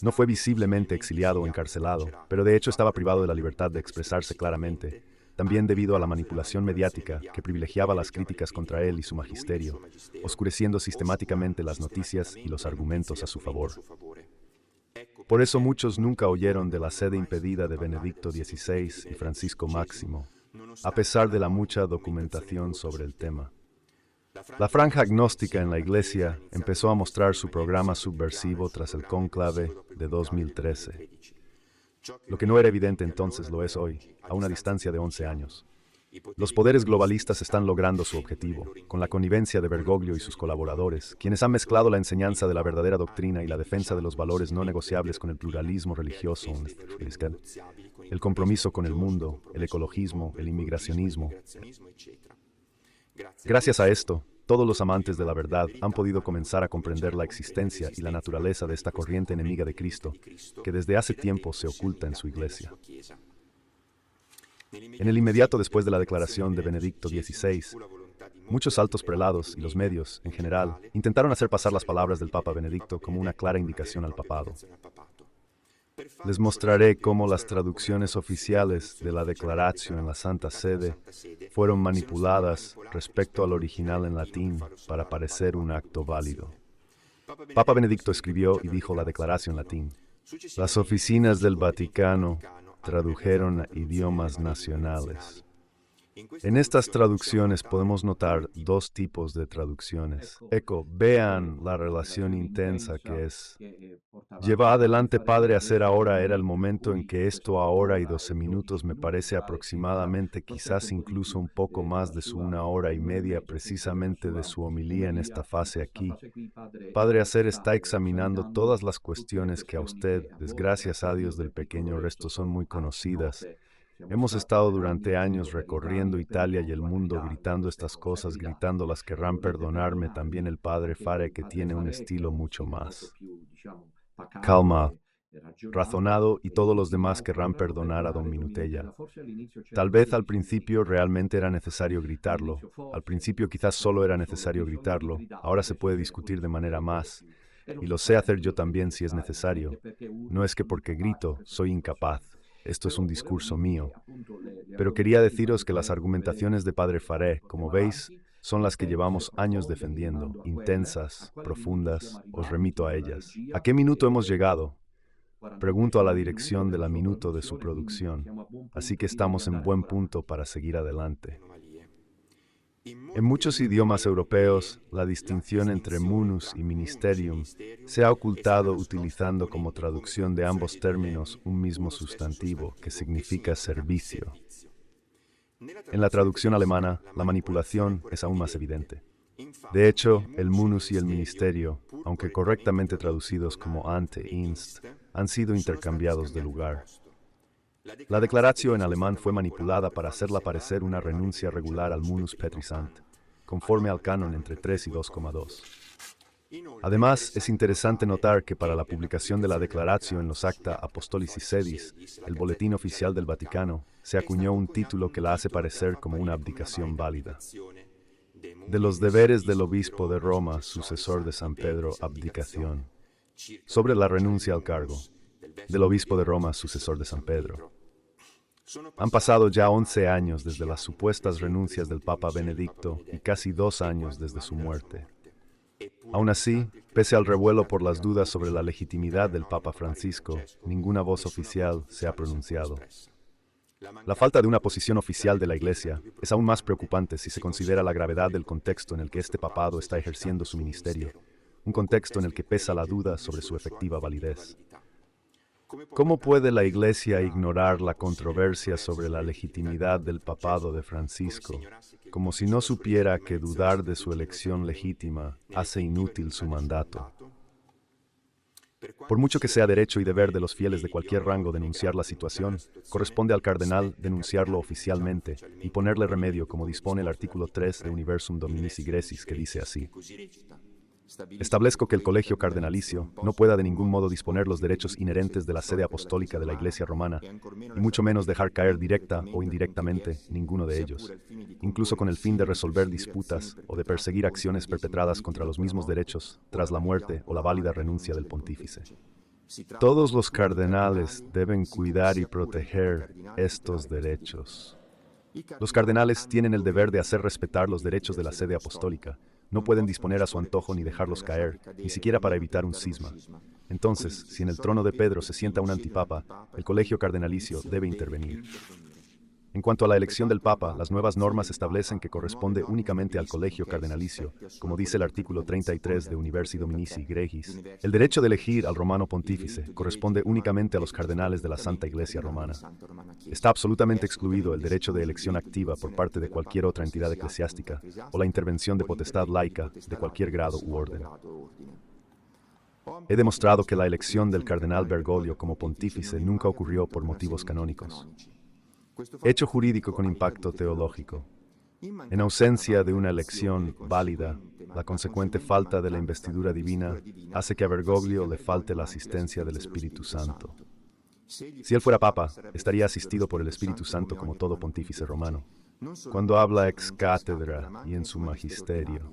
No fue visiblemente exiliado o encarcelado, pero de hecho estaba privado de la libertad de expresarse claramente, también debido a la manipulación mediática que privilegiaba las críticas contra él y su magisterio, oscureciendo sistemáticamente las noticias y los argumentos a su favor. Por eso muchos nunca oyeron de la sede impedida de Benedicto XVI y Francisco Máximo, a pesar de la mucha documentación sobre el tema. La franja agnóstica en la Iglesia empezó a mostrar su programa subversivo tras el cónclave de 2013. Lo que no era evidente entonces lo es hoy, a una distancia de 11 años. Los poderes globalistas están logrando su objetivo, con la connivencia de Bergoglio y sus colaboradores, quienes han mezclado la enseñanza de la verdadera doctrina y la defensa de los valores no negociables con el pluralismo religioso, el compromiso con el mundo, el ecologismo, el inmigracionismo. Gracias a esto, todos los amantes de la verdad han podido comenzar a comprender la existencia y la naturaleza de esta corriente enemiga de Cristo, que desde hace tiempo se oculta en su Iglesia. En el inmediato después de la declaración de Benedicto XVI, muchos altos prelados y los medios, en general, intentaron hacer pasar las palabras del Papa Benedicto como una clara indicación al papado. Les mostraré cómo las traducciones oficiales de la Declaratio en la Santa Sede fueron manipuladas respecto al original en latín para parecer un acto válido. Papa Benedicto escribió y dijo la Declaratio en latín, Las oficinas del Vaticano tradujeron a idiomas nacionales. En estas traducciones podemos notar dos tipos de traducciones. Vean la relación intensa que es. Lleva adelante, Padre, hacer ahora era el momento en que esto ahora y 12 minutos me parece aproximadamente, quizás incluso un poco más de su 1 hora y media precisamente de su homilía en esta fase aquí. Padre hacer está examinando todas las cuestiones que a usted, desgracias a Dios del pequeño resto, son muy conocidas. Hemos estado durante años recorriendo Italia y el mundo gritando estas cosas, gritando las querrán perdonarme también el padre Fare, que tiene un estilo mucho más calma, razonado, y todos los demás querrán perdonar a don Minutella. Tal vez al principio realmente era necesario gritarlo. Al principio quizás solo era necesario gritarlo. Ahora se puede discutir de manera más. Y lo sé hacer yo también si es necesario. No es que porque grito soy incapaz. Esto es un discurso mío. Pero quería deciros que las argumentaciones de Padre Faré, como veis, son las que llevamos años defendiendo, intensas, profundas. Os remito a ellas. ¿A qué minuto hemos llegado? Pregunto a la dirección de la minuto de su producción. Así que estamos en buen punto para seguir adelante. En muchos idiomas europeos, la distinción entre munus y ministerium se ha ocultado utilizando como traducción de ambos términos un mismo sustantivo que significa servicio. En la traducción alemana, la manipulación es aún más evidente. De hecho, el munus y el ministerio, aunque correctamente traducidos como ante inst, han sido intercambiados de lugar. La declaratio en alemán fue manipulada para hacerla parecer una renuncia regular al munus petrisant, conforme al canon entre 3 y 2,2. Además, es interesante notar que para la publicación de la declaratio en los Acta Apostolici Sedis, el boletín oficial del Vaticano, se acuñó un título que la hace parecer como una abdicación válida. De los deberes del obispo de Roma, sucesor de San Pedro, abdicación. Sobre la renuncia al cargo del obispo de Roma, sucesor de San Pedro. Han pasado ya 11 años desde las supuestas renuncias del Papa Benedicto y casi 2 años desde su muerte. Aún así, pese al revuelo por las dudas sobre la legitimidad del Papa Francisco, ninguna voz oficial se ha pronunciado. La falta de una posición oficial de la Iglesia es aún más preocupante si se considera la gravedad del contexto en el que este papado está ejerciendo su ministerio, un contexto en el que pesa la duda sobre su efectiva validez. ¿Cómo puede la Iglesia ignorar la controversia sobre la legitimidad del papado de Francisco, como si no supiera que dudar de su elección legítima hace inútil su mandato? Por mucho que sea derecho y deber de los fieles de cualquier rango denunciar la situación, corresponde al cardenal denunciarlo oficialmente y ponerle remedio, como dispone el artículo 3 de Universum Dominici Grecis, que dice así: establezco que el colegio cardenalicio no pueda de ningún modo disponer los derechos inherentes de la sede apostólica de la Iglesia romana, y mucho menos dejar caer directa o indirectamente ninguno de ellos, incluso con el fin de resolver disputas o de perseguir acciones perpetradas contra los mismos derechos tras la muerte o la válida renuncia del pontífice. Todos los cardenales deben cuidar y proteger estos derechos. Los cardenales tienen el deber de hacer respetar los derechos de la sede apostólica. No pueden disponer a su antojo ni dejarlos caer, ni siquiera para evitar un cisma. Entonces, si en el trono de Pedro se sienta un antipapa, el colegio cardenalicio debe intervenir. En cuanto a la elección del Papa, las nuevas normas establecen que corresponde únicamente al colegio cardenalicio, como dice el artículo 33 de Universi Dominici Gregis. El derecho de elegir al romano pontífice corresponde únicamente a los cardenales de la Santa Iglesia Romana. Está absolutamente excluido el derecho de elección activa por parte de cualquier otra entidad eclesiástica o la intervención de potestad laica de cualquier grado u orden. He demostrado que la elección del cardenal Bergoglio como pontífice nunca ocurrió por motivos canónicos. Hecho jurídico con impacto teológico. En ausencia de una elección válida, la consecuente falta de la investidura divina hace que a Bergoglio le falte la asistencia del Espíritu Santo. Si él fuera papa, estaría asistido por el Espíritu Santo como todo pontífice romano. Cuando habla ex cátedra y en su magisterio,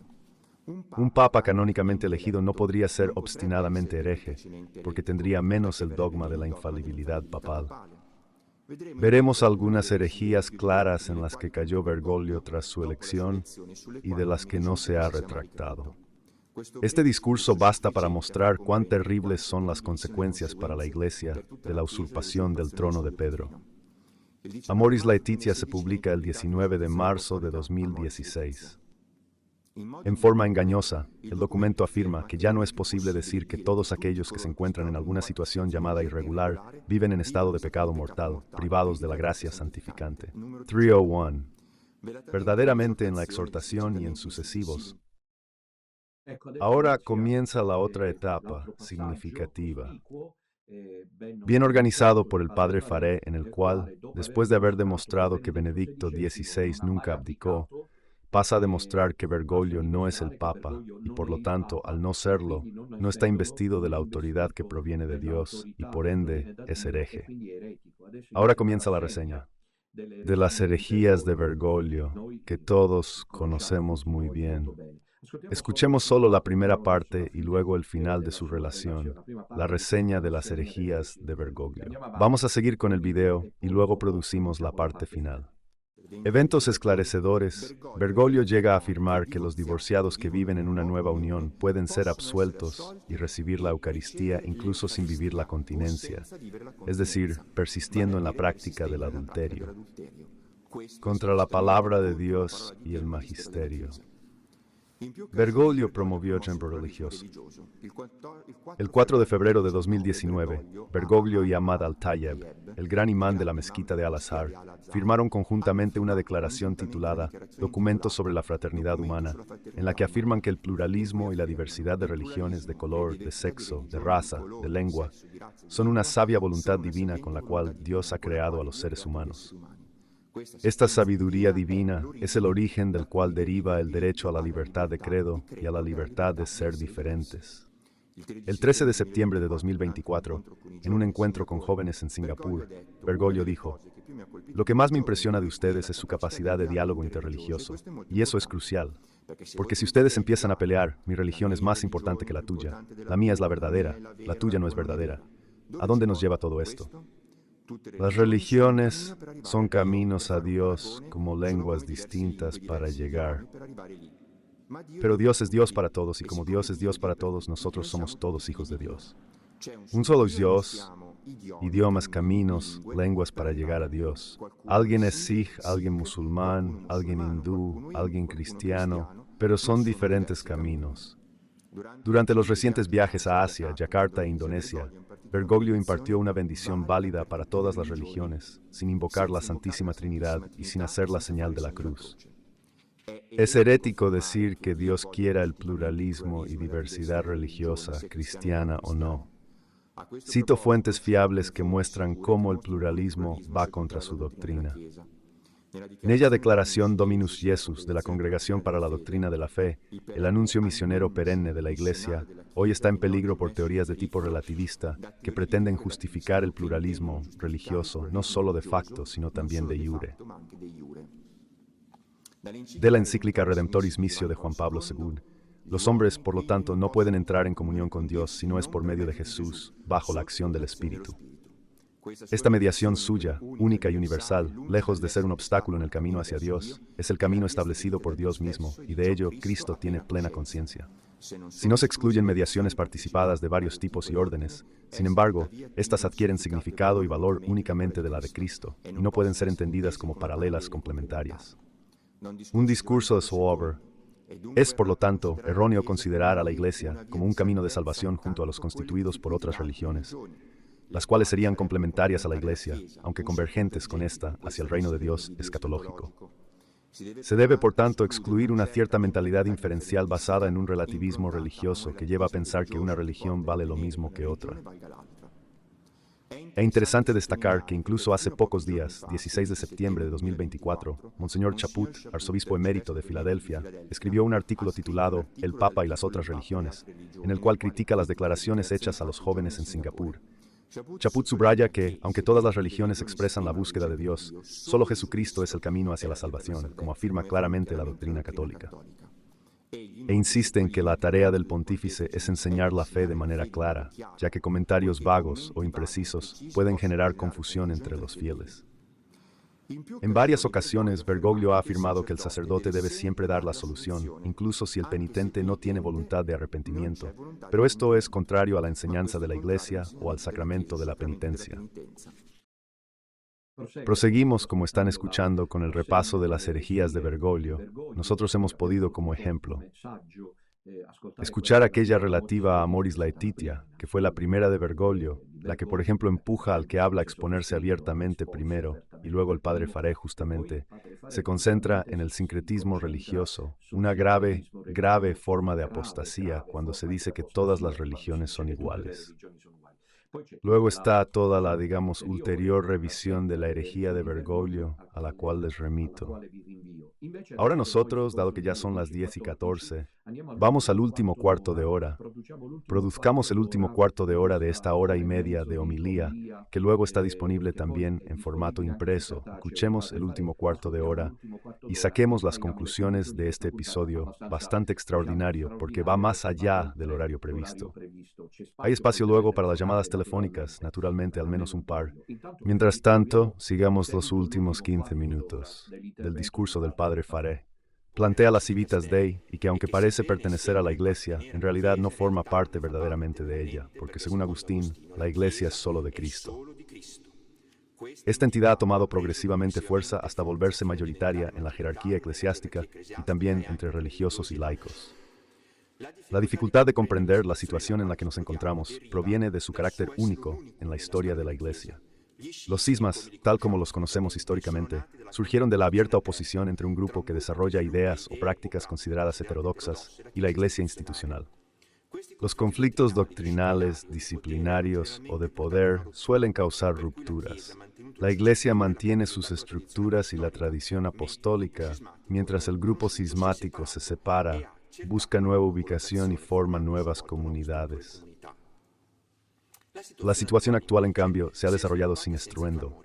un papa canónicamente elegido no podría ser obstinadamente hereje, porque tendría menos el dogma de la infalibilidad papal. Veremos algunas herejías claras en las que cayó Bergoglio tras su elección y de las que no se ha retractado. Este discurso basta para mostrar cuán terribles son las consecuencias para la Iglesia de la usurpación del trono de Pedro. Amoris Laetitia se publica el 19 de marzo de 2016. En forma engañosa, el documento afirma que ya no es posible decir que todos aquellos que se encuentran en alguna situación llamada irregular viven en estado de pecado mortal, privados de la gracia santificante. 301. Verdaderamente en la exhortación y en sucesivos. Ahora comienza la otra etapa significativa, bien organizado por el padre Faré, en el cual, después de haber demostrado que Benedicto XVI nunca abdicó, pasa a demostrar que Bergoglio no es el Papa y, por lo tanto, al no serlo, no está investido de la autoridad que proviene de Dios y, por ende, es hereje. Ahora comienza la reseña de las herejías de Bergoglio, que todos conocemos muy bien. Escuchemos solo la primera parte y luego el final de su relación, la reseña de las herejías de Bergoglio. Vamos a seguir con el video y luego producimos la parte final. Eventos esclarecedores. Bergoglio llega a afirmar que los divorciados que viven en una nueva unión pueden ser absueltos y recibir la Eucaristía incluso sin vivir la continencia, es decir, persistiendo en la práctica del adulterio, contra la palabra de Dios y el magisterio. Bergoglio promovió el ejemplo religioso. El 4 de febrero de 2019, Bergoglio y Ahmad al-Tayeb, el gran imán de la mezquita de Al-Azhar, firmaron conjuntamente una declaración titulada Documentos sobre la Fraternidad Humana, en la que afirman que el pluralismo y la diversidad de religiones, de color, de sexo, de raza, de lengua, son una sabia voluntad divina con la cual Dios ha creado a los seres humanos. Esta sabiduría divina es el origen del cual deriva el derecho a la libertad de credo y a la libertad de ser diferentes. El 13 de septiembre de 2024, en un encuentro con jóvenes en Singapur, Bergoglio dijo: "Lo que más me impresiona de ustedes es su capacidad de diálogo interreligioso, y eso es crucial. Porque si ustedes empiezan a pelear, mi religión es más importante que la tuya, la mía es la verdadera, la tuya no es verdadera. ¿A dónde nos lleva todo esto? Las religiones son caminos a Dios como lenguas distintas para llegar. Pero Dios es Dios para todos y como Dios es Dios para todos, nosotros somos todos hijos de Dios. Un solo Dios, idiomas, caminos, lenguas para llegar a Dios. Alguien es Sikh, alguien musulmán, alguien hindú, alguien cristiano, pero son diferentes caminos. Durante los recientes viajes a Asia, Yakarta e Indonesia, Bergoglio impartió una bendición válida para todas las religiones, sin invocar la Santísima Trinidad y sin hacer la señal de la cruz. Es herético decir que Dios quiera el pluralismo y diversidad religiosa, cristiana o no. Cito fuentes fiables que muestran cómo el pluralismo va contra su doctrina. En ella Declaración Dominus Jesus de la Congregación para la Doctrina de la Fe, el anuncio misionero perenne de la Iglesia, hoy está en peligro por teorías de tipo relativista que pretenden justificar el pluralismo religioso no solo de facto, sino también de iure. De la encíclica Redemptoris Missio de Juan Pablo II, los hombres, por lo tanto, no pueden entrar en comunión con Dios si no es por medio de Jesús, bajo la acción del Espíritu. Esta mediación suya, única y universal, lejos de ser un obstáculo en el camino hacia Dios, es el camino establecido por Dios mismo, y de ello Cristo tiene plena conciencia. Si no se excluyen mediaciones participadas de varios tipos y órdenes, sin embargo, estas adquieren significado y valor únicamente de la de Cristo, y no pueden ser entendidas como paralelas complementarias. Un discurso de Sauber. Es, por lo tanto, erróneo considerar a la Iglesia como un camino de salvación junto a los constituidos por otras religiones, las cuales serían complementarias a la Iglesia, aunque convergentes con esta hacia el reino de Dios escatológico. Se debe, por tanto, excluir una cierta mentalidad inferencial basada en un relativismo religioso que lleva a pensar que una religión vale lo mismo que otra. Es interesante destacar que incluso hace pocos días, 16 de septiembre de 2024, Monseñor Chaput, arzobispo emérito de Filadelfia, escribió un artículo titulado El Papa y las otras religiones, en el cual critica las declaraciones hechas a los jóvenes en Singapur. Chaput subraya que, aunque todas las religiones expresan la búsqueda de Dios, solo Jesucristo es el camino hacia la salvación, como afirma claramente la doctrina católica. E insiste en que la tarea del pontífice es enseñar la fe de manera clara, ya que comentarios vagos o imprecisos pueden generar confusión entre los fieles. En varias ocasiones, Bergoglio ha afirmado que el sacerdote debe siempre dar la solución, incluso si el penitente no tiene voluntad de arrepentimiento, pero esto es contrario a la enseñanza de la Iglesia o al sacramento de la penitencia. Proseguimos, como están escuchando, con el repaso de las herejías de Bergoglio. Nosotros hemos podido, como ejemplo, escuchar aquella relativa a Amoris Laetitia, que fue la primera de Bergoglio, la que por ejemplo empuja al que habla a exponerse abiertamente primero, y luego el padre Faré justamente, se concentra en el sincretismo religioso, una grave forma de apostasía cuando se dice que todas las religiones son iguales. Luego está toda la, digamos, ulterior revisión de la herejía de Bergoglio, a la cual les remito. Ahora nosotros, dado que ya son las 10:14, vamos al último cuarto de hora. Produzcamos el último cuarto de hora de esta hora y media de homilía, que luego está disponible también en formato impreso. Escuchemos el último cuarto de hora y saquemos las conclusiones de este episodio bastante extraordinario porque va más allá del horario previsto. Hay espacio luego para las llamadas telefónicas, naturalmente al menos un par. Mientras tanto, sigamos los últimos 15 minutos del discurso del padre Faré. Plantea las Civitas Dei y que aunque parece pertenecer a la Iglesia, en realidad no forma parte verdaderamente de ella, porque según Agustín, la Iglesia es solo de Cristo. Esta entidad ha tomado progresivamente fuerza hasta volverse mayoritaria en la jerarquía eclesiástica y también entre religiosos y laicos. La dificultad de comprender la situación en la que nos encontramos proviene de su carácter único en la historia de la Iglesia. Los cismas, tal como los conocemos históricamente, surgieron de la abierta oposición entre un grupo que desarrolla ideas o prácticas consideradas heterodoxas y la Iglesia institucional. Los conflictos doctrinales, disciplinarios o de poder suelen causar rupturas. La Iglesia mantiene sus estructuras y la tradición apostólica, mientras el grupo cismático se separa, busca nueva ubicación y forma nuevas comunidades. La situación actual, en cambio, se ha desarrollado sin estruendo.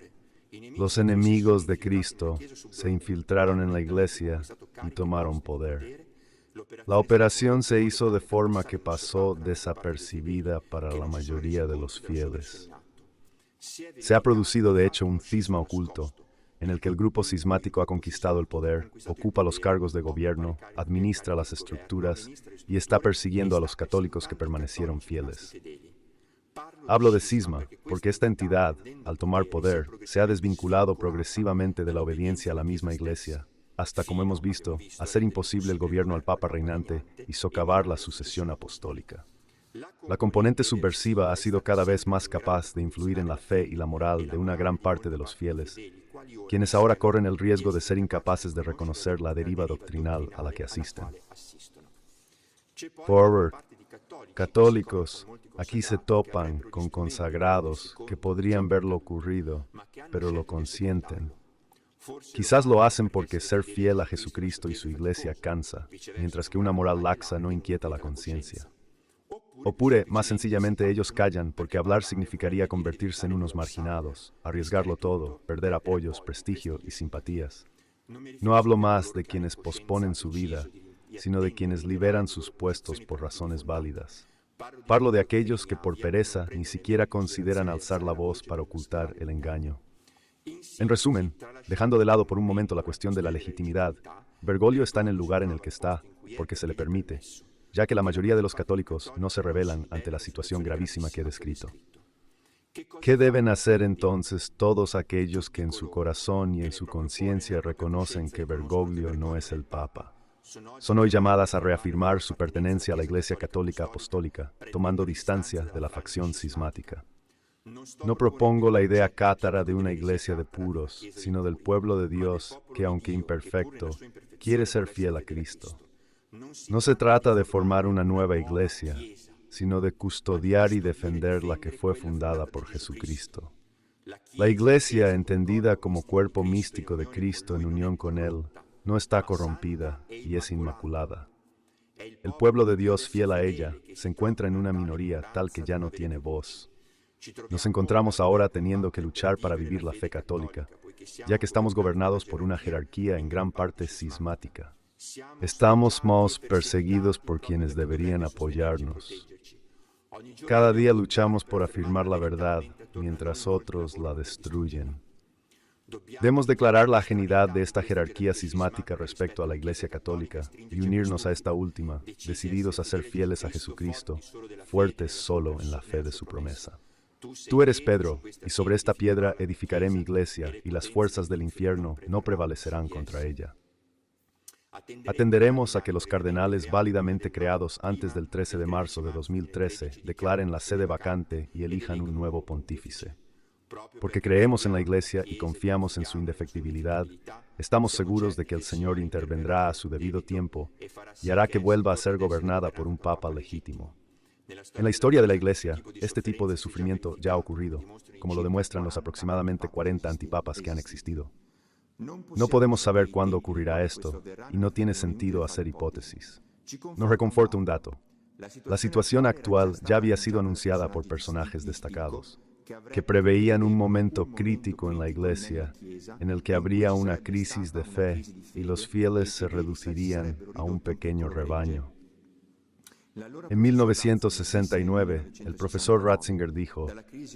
Los enemigos de Cristo se infiltraron en la Iglesia y tomaron poder. La operación se hizo de forma que pasó desapercibida para la mayoría de los fieles. Se ha producido, de hecho, un cisma oculto, en el que el grupo cismático ha conquistado el poder, ocupa los cargos de gobierno, administra las estructuras y está persiguiendo a los católicos que permanecieron fieles. Hablo de cisma porque esta entidad, al tomar poder, se ha desvinculado progresivamente de la obediencia a la misma Iglesia, hasta, como hemos visto, hacer imposible el gobierno al Papa reinante y socavar la sucesión apostólica. La componente subversiva ha sido cada vez más capaz de influir en la fe y la moral de una gran parte de los fieles, quienes ahora corren el riesgo de ser incapaces de reconocer la deriva doctrinal a la que asisten. Forward. Católicos, aquí se topan con consagrados que podrían ver lo ocurrido, pero lo consienten. Quizás lo hacen porque ser fiel a Jesucristo y su Iglesia cansa, mientras que una moral laxa no inquieta la conciencia. O pure, más sencillamente ellos callan porque hablar significaría convertirse en unos marginados, arriesgarlo todo, perder apoyos, prestigio y simpatías. No hablo más de quienes posponen su vida, sino de quienes liberan sus puestos por razones válidas. Parlo de aquellos que por pereza ni siquiera consideran alzar la voz para ocultar el engaño. En resumen, dejando de lado por un momento la cuestión de la legitimidad, Bergoglio está en el lugar en el que está porque se le permite, ya que la mayoría de los católicos no se rebelan ante la situación gravísima que he descrito. ¿Qué deben hacer entonces todos aquellos que en su corazón y en su conciencia reconocen que Bergoglio no es el Papa? Son hoy llamadas a reafirmar su pertenencia a la Iglesia Católica Apostólica, tomando distancia de la facción cismática. No propongo la idea cátara de una iglesia de puros, sino del pueblo de Dios que, aunque imperfecto, quiere ser fiel a Cristo. No se trata de formar una nueva iglesia, sino de custodiar y defender la que fue fundada por Jesucristo. La iglesia, entendida como cuerpo místico de Cristo en unión con Él, no está corrompida y es inmaculada. El pueblo de Dios fiel a ella se encuentra en una minoría tal que ya no tiene voz. Nos encontramos ahora teniendo que luchar para vivir la fe católica, ya que estamos gobernados por una jerarquía en gran parte cismática. Estamos más perseguidos por quienes deberían apoyarnos. Cada día luchamos por afirmar la verdad, mientras otros la destruyen. Debemos declarar la ajenidad de esta jerarquía cismática respecto a la Iglesia Católica y unirnos a esta última, decididos a ser fieles a Jesucristo, fuertes solo en la fe de su promesa. Tú eres Pedro, y sobre esta piedra edificaré mi iglesia, y las fuerzas del infierno no prevalecerán contra ella. Atenderemos a que los cardenales válidamente creados antes del 13 de marzo de 2013 declaren la sede vacante y elijan un nuevo pontífice. Porque creemos en la Iglesia y confiamos en su indefectibilidad, estamos seguros de que el Señor intervendrá a su debido tiempo y hará que vuelva a ser gobernada por un Papa legítimo. En la historia de la Iglesia, este tipo de sufrimiento ya ha ocurrido, como lo demuestran los aproximadamente 40 antipapas que han existido. No podemos saber cuándo ocurrirá esto, y no tiene sentido hacer hipótesis. Nos reconforta un dato. La situación actual ya había sido anunciada por personajes destacados, que preveían un momento crítico en la Iglesia, en el que habría una crisis de fe y los fieles se reducirían a un pequeño rebaño. En 1969, el profesor Ratzinger dijo,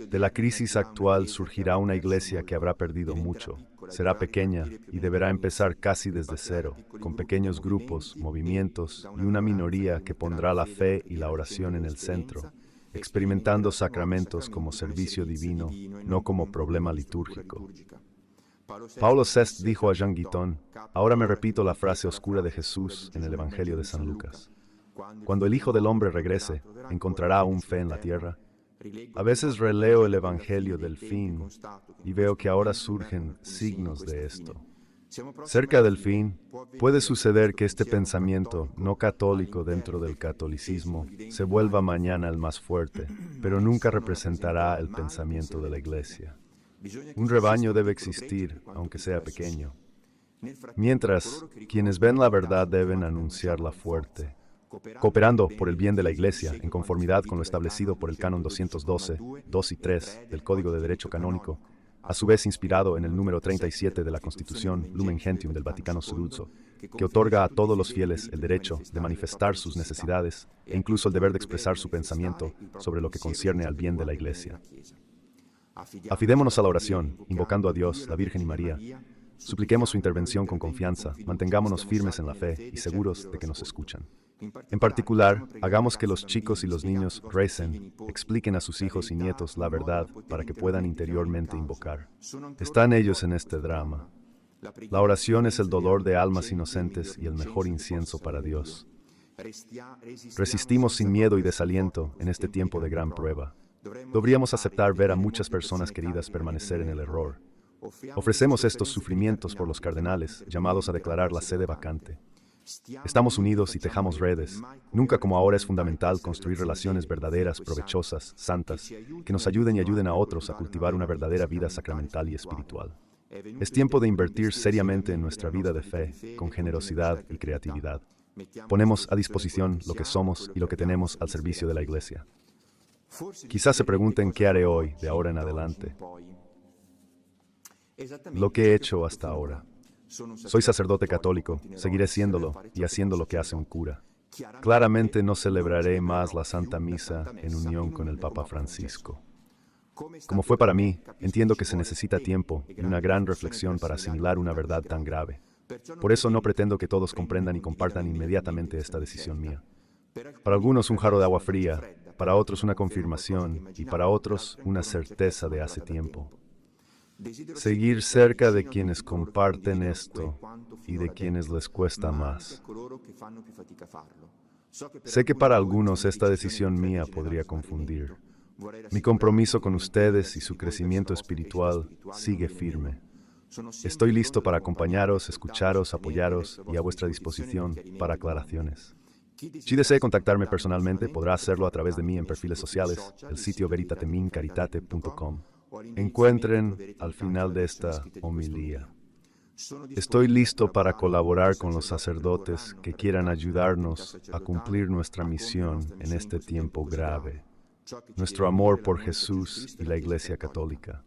de la crisis actual surgirá una Iglesia que habrá perdido mucho, será pequeña y deberá empezar casi desde cero, con pequeños grupos, movimientos y una minoría que pondrá la fe y la oración en el centro, experimentando sacramentos como servicio divino, no como problema litúrgico. Paulo VI dijo a Jean Guiton, ahora me repito la frase oscura de Jesús en el Evangelio de San Lucas. Cuando el Hijo del Hombre regrese, ¿encontrará aún fe en la tierra? A veces releo el Evangelio del fin y veo que ahora surgen signos de esto. Cerca del fin, puede suceder que este pensamiento no católico dentro del catolicismo se vuelva mañana el más fuerte, pero nunca representará el pensamiento de la Iglesia. Un rebaño debe existir, aunque sea pequeño. Mientras, quienes ven la verdad deben anunciarla fuerte, cooperando por el bien de la Iglesia en conformidad con lo establecido por el Canon 212, 2 y 3 del Código de Derecho Canónico, a su vez inspirado en el número 37 de la Constitución Lumen Gentium del Vaticano Suduzzo, que otorga a todos los fieles el derecho de manifestar sus necesidades e incluso el deber de expresar su pensamiento sobre lo que concierne al bien de la Iglesia. Afidémonos a la oración, invocando a Dios, la Virgen y María. Supliquemos su intervención con confianza, mantengámonos firmes en la fe y seguros de que nos escuchan. En particular, hagamos que los chicos y los niños recen, expliquen a sus hijos y nietos la verdad para que puedan interiormente invocar. Están ellos en este drama. La oración es el dolor de almas inocentes y el mejor incienso para Dios. Resistimos sin miedo y desaliento en este tiempo de gran prueba. Deberíamos aceptar ver a muchas personas queridas permanecer en el error. Ofrecemos estos sufrimientos por los cardenales, llamados a declarar la sede vacante. Estamos unidos y tejamos redes. Nunca como ahora es fundamental construir relaciones verdaderas, provechosas, santas, que nos ayuden y ayuden a otros a cultivar una verdadera vida sacramental y espiritual. Es tiempo de invertir seriamente en nuestra vida de fe, con generosidad y creatividad. Ponemos a disposición lo que somos y lo que tenemos al servicio de la Iglesia. Quizás se pregunten qué haré hoy, de ahora en adelante. Lo que he hecho hasta ahora. Soy sacerdote católico, seguiré siéndolo y haciendo lo que hace un cura. Claramente no celebraré más la Santa Misa en unión con el Papa Francisco. Como fue para mí, entiendo que se necesita tiempo y una gran reflexión para asimilar una verdad tan grave. Por eso no pretendo que todos comprendan y compartan inmediatamente esta decisión mía. Para algunos un jarro de agua fría, para otros una confirmación y para otros una certeza de hace tiempo. Seguir cerca de quienes comparten esto y de quienes les cuesta más. Sé que para algunos esta decisión mía podría confundir. Mi compromiso con ustedes y su crecimiento espiritual sigue firme. Estoy listo para acompañaros, escucharos, apoyaros y a vuestra disposición para aclaraciones. Si desea contactarme personalmente, podrá hacerlo a través de mí en perfiles sociales, el sitio veritatemíncaritate.com. Encuentren al final de esta homilía. Estoy listo para colaborar con los sacerdotes que quieran ayudarnos a cumplir nuestra misión en este tiempo grave. Nuestro amor por Jesús y la Iglesia Católica.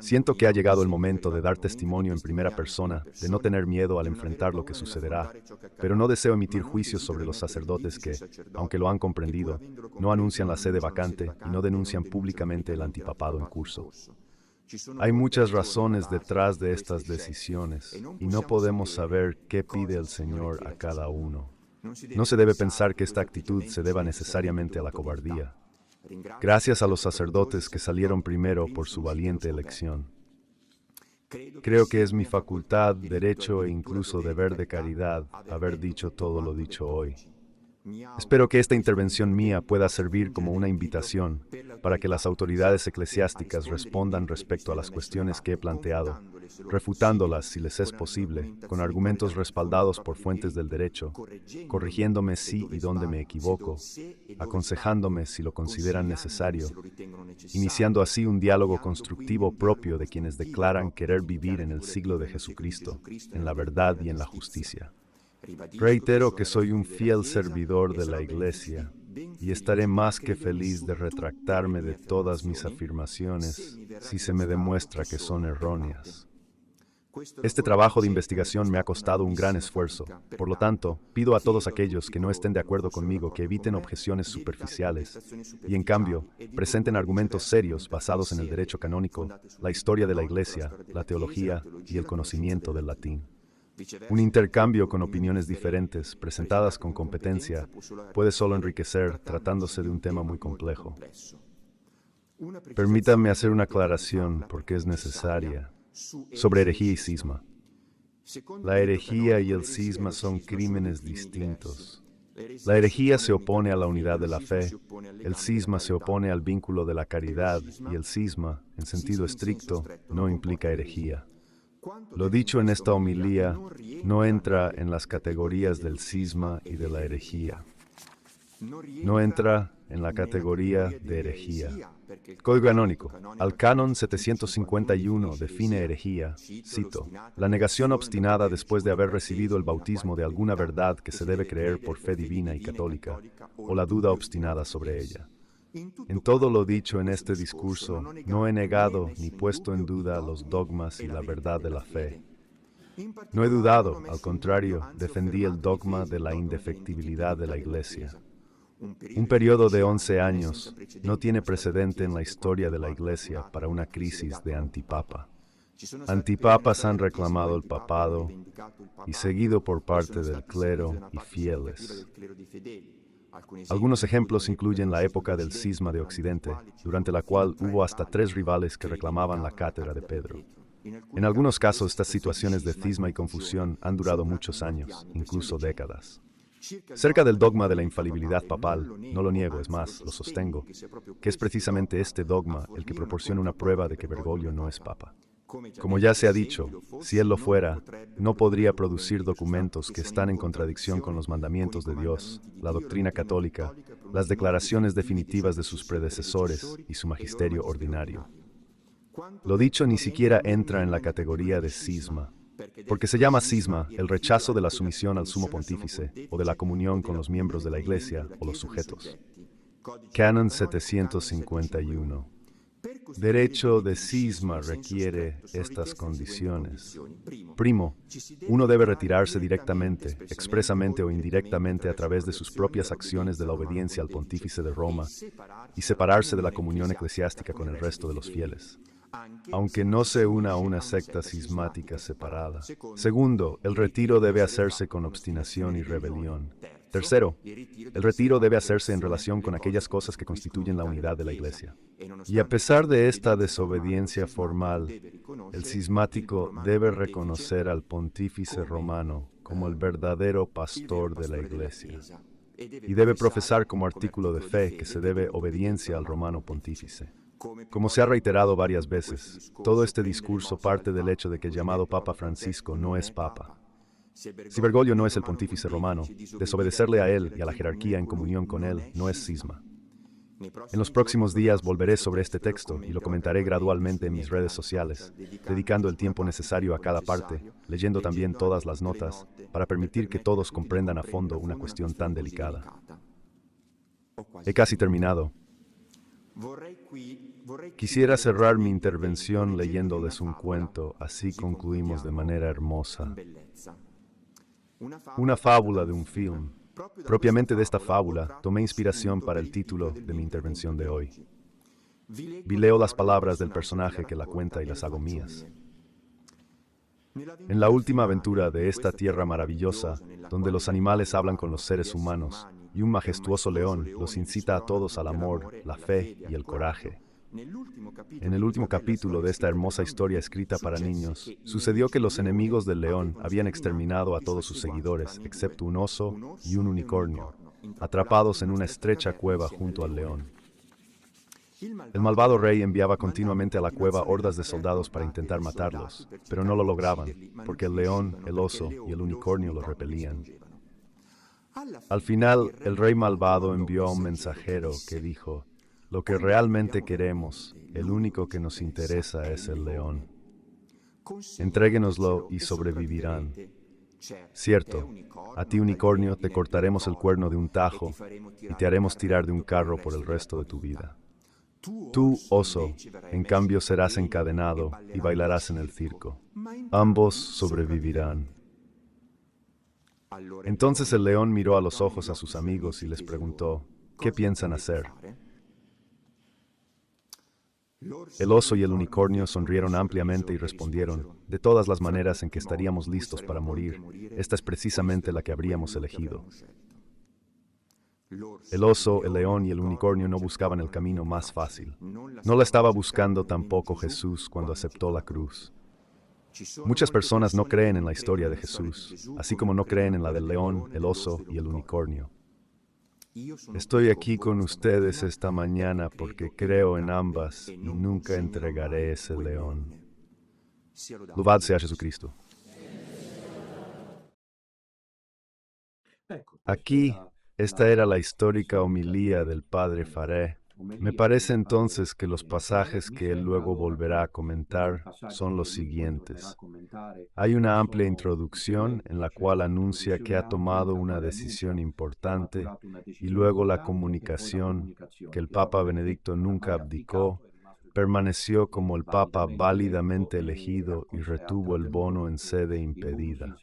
Siento que ha llegado el momento de dar testimonio en primera persona, de no tener miedo al enfrentar lo que sucederá, pero no deseo emitir juicios sobre los sacerdotes que, aunque lo han comprendido, no anuncian la sede vacante y no denuncian públicamente el antipapado en curso. Hay muchas razones detrás de estas decisiones y no podemos saber qué pide el Señor a cada uno. No se debe pensar que esta actitud se deba necesariamente a la cobardía. Gracias a los sacerdotes que salieron primero por su valiente elección. Creo que es mi facultad, derecho e incluso deber de caridad haber dicho todo lo dicho hoy. Espero que esta intervención mía pueda servir como una invitación para que las autoridades eclesiásticas respondan respecto a las cuestiones que he planteado, refutándolas si les es posible, con argumentos respaldados por fuentes del derecho, corrigiéndome si y dónde me equivoco, aconsejándome si lo consideran necesario, iniciando así un diálogo constructivo propio de quienes declaran querer vivir en el siglo de Jesucristo, en la verdad y en la justicia. Reitero que soy un fiel servidor de la Iglesia y estaré más que feliz de retractarme de todas mis afirmaciones si se me demuestra que son erróneas. Este trabajo de investigación me ha costado un gran esfuerzo. Por lo tanto, pido a todos aquellos que no estén de acuerdo conmigo que eviten objeciones superficiales y, en cambio, presenten argumentos serios basados en el derecho canónico, la historia de la Iglesia, la teología y el conocimiento del latín. Un intercambio con opiniones diferentes, presentadas con competencia, puede solo enriquecer tratándose de un tema muy complejo. Permítanme hacer una aclaración, porque es necesaria, sobre herejía y cisma. La herejía y el cisma son crímenes distintos. La herejía se opone a la unidad de la fe, el cisma se opone al vínculo de la caridad y el cisma, en sentido estricto, no implica herejía. Lo dicho en esta homilía no entra en las categorías del cisma y de la herejía. No entra en la categoría de herejía. Código canónico. Al canon 751 define herejía, cito, la negación obstinada después de haber recibido el bautismo de alguna verdad que se debe creer por fe divina y católica, o la duda obstinada sobre ella. En todo lo dicho en este discurso, no he negado ni puesto en duda los dogmas y la verdad de la fe. No he dudado, al contrario, defendí el dogma de la indefectibilidad de la Iglesia. Un periodo de 11 años no tiene precedente en la historia de la Iglesia para una crisis de antipapa. Antipapas han reclamado el papado y seguido por parte del clero y fieles. Algunos ejemplos incluyen la época del cisma de Occidente, durante la cual hubo hasta 3 rivales que reclamaban la cátedra de Pedro. En algunos casos, estas situaciones de cisma y confusión han durado muchos años, incluso décadas. Cerca del dogma de la infalibilidad papal, no lo niego, es más, lo sostengo, que es precisamente este dogma el que proporciona una prueba de que Bergoglio no es papa. Como ya se ha dicho, si él lo fuera, no podría producir documentos que están en contradicción con los mandamientos de Dios, la doctrina católica, las declaraciones definitivas de sus predecesores y su magisterio ordinario. Lo dicho ni siquiera entra en la categoría de cisma, porque se llama cisma el rechazo de la sumisión al sumo pontífice o de la comunión con los miembros de la Iglesia o los sujetos. Canon 751. Derecho de cisma requiere estas condiciones. Primo, uno debe retirarse directamente, expresamente o indirectamente a través de sus propias acciones de la obediencia al pontífice de Roma y separarse de la comunión eclesiástica con el resto de los fieles, aunque no se una a una secta cismática separada. Segundo, el retiro debe hacerse con obstinación y rebelión. Tercero, el retiro debe hacerse en relación con aquellas cosas que constituyen la unidad de la Iglesia. Y a pesar de esta desobediencia formal, el cismático debe reconocer al pontífice romano como el verdadero pastor de la Iglesia. Y debe profesar como artículo de fe que se debe obediencia al romano pontífice. Como se ha reiterado varias veces, todo este discurso parte del hecho de que el llamado Papa Francisco no es Papa. Si Bergoglio no es el pontífice romano, desobedecerle a él y a la jerarquía en comunión con él no es cisma. En los próximos días volveré sobre este texto y lo comentaré gradualmente en mis redes sociales, dedicando el tiempo necesario a cada parte, leyendo también todas las notas, para permitir que todos comprendan a fondo una cuestión tan delicada. He casi terminado. Quisiera cerrar mi intervención leyéndoles un cuento, así concluimos de manera hermosa. Una fábula de un film. Propiamente de esta fábula tomé inspiración para el título de mi intervención de hoy. Vi leo las palabras del personaje que la cuenta y las hago mías. En la última aventura de esta tierra maravillosa, donde los animales hablan con los seres humanos, y un majestuoso león los incita a todos al amor, la fe y el coraje. En el último capítulo de esta hermosa historia escrita para niños, sucedió que los enemigos del león habían exterminado a todos sus seguidores, excepto un oso y un unicornio, atrapados en una estrecha cueva junto al león. El malvado rey enviaba continuamente a la cueva hordas de soldados para intentar matarlos, pero no lo lograban, porque el león, el oso y el unicornio los repelían. Al final, el rey malvado envió a un mensajero que dijo: lo que realmente queremos, el único que nos interesa es el león. Entréguenoslo y sobrevivirán. Cierto, a ti, unicornio, te cortaremos el cuerno de un tajo y te haremos tirar de un carro por el resto de tu vida. Tú, oso, en cambio serás encadenado y bailarás en el circo. Ambos sobrevivirán. Entonces el león miró a los ojos a sus amigos y les preguntó: ¿qué piensan hacer? El oso y el unicornio sonrieron ampliamente y respondieron: de todas las maneras en que estaríamos listos para morir, esta es precisamente la que habríamos elegido. El oso, el león y el unicornio no buscaban el camino más fácil. No la estaba buscando tampoco Jesús cuando aceptó la cruz. Muchas personas no creen en la historia de Jesús, así como no creen en la del león, el oso y el unicornio. Estoy aquí con ustedes esta mañana porque creo en ambas y nunca entregaré ese león. Louvado sea Jesucristo. Aquí, esta era la histórica homilía del padre Faré. Me parece entonces que los pasajes que él luego volverá a comentar son los siguientes. Hay una amplia introducción en la cual anuncia que ha tomado una decisión importante y luego la comunicación que el Papa Benedicto nunca abdicó, permaneció como el Papa válidamente elegido y retuvo el bono en sede impedida.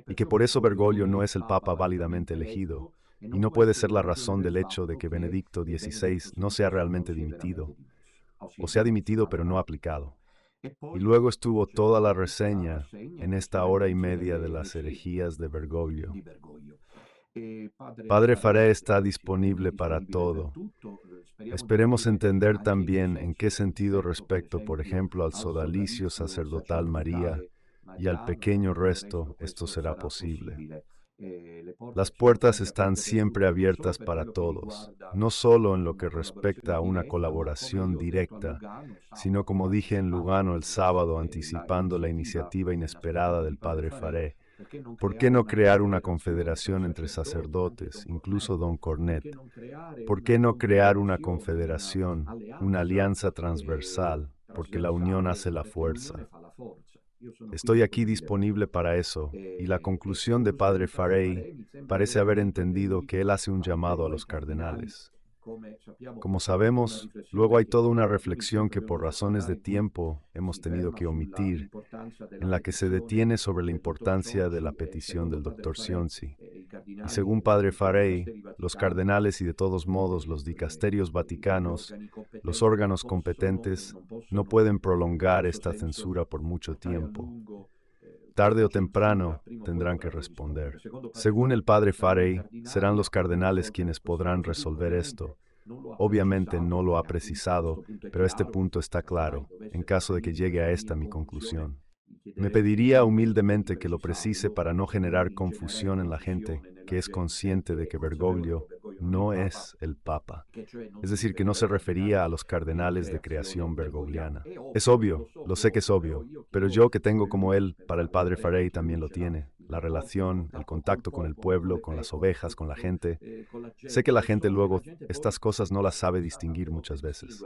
Y que por eso Bergoglio no es el Papa válidamente elegido, y no puede ser la razón del hecho de que Benedicto XVI no sea realmente dimitido, o sea dimitido pero no aplicado. Y luego estuvo toda la reseña en esta hora y media de las herejías de Bergoglio. Padre Faré está disponible para todo. Esperemos entender también en qué sentido respecto, por ejemplo, al sodalicio sacerdotal María y al pequeño resto, esto será posible. Las puertas están siempre abiertas para todos, no solo en lo que respecta a una colaboración directa, sino como dije en Lugano el sábado anticipando la iniciativa inesperada del padre Faré. ¿Por qué no crear una confederación entre sacerdotes, incluso Don Cornet? ¿Por qué no crear una confederación, una alianza transversal? Porque la unión hace la fuerza. Estoy aquí disponible para eso, y la conclusión de Padre Faré parece haber entendido que él hace un llamado a los cardenales. Como sabemos, luego hay toda una reflexión que por razones de tiempo hemos tenido que omitir, en la que se detiene sobre la importancia de la petición del Dr. Sionzi. Y según Padre Faré, los cardenales y de todos modos los dicasterios vaticanos, los órganos competentes, no pueden prolongar esta censura por mucho tiempo. Tarde o temprano tendrán que responder. Según el Padre Faré, serán los cardenales quienes podrán resolver esto. Obviamente no lo ha precisado, pero este punto está claro, en caso de que llegue a esta mi conclusión. Me pediría humildemente que lo precise para no generar confusión en la gente que es consciente de que Bergoglio no es el Papa. Es decir, que no se refería a los cardenales de creación bergogliana. Es obvio, lo sé que es obvio, pero yo que tengo como él, para el Padre Faré también lo tiene. La relación, el contacto con el pueblo, con las ovejas, con la gente. Sé que la gente luego estas cosas no las sabe distinguir muchas veces.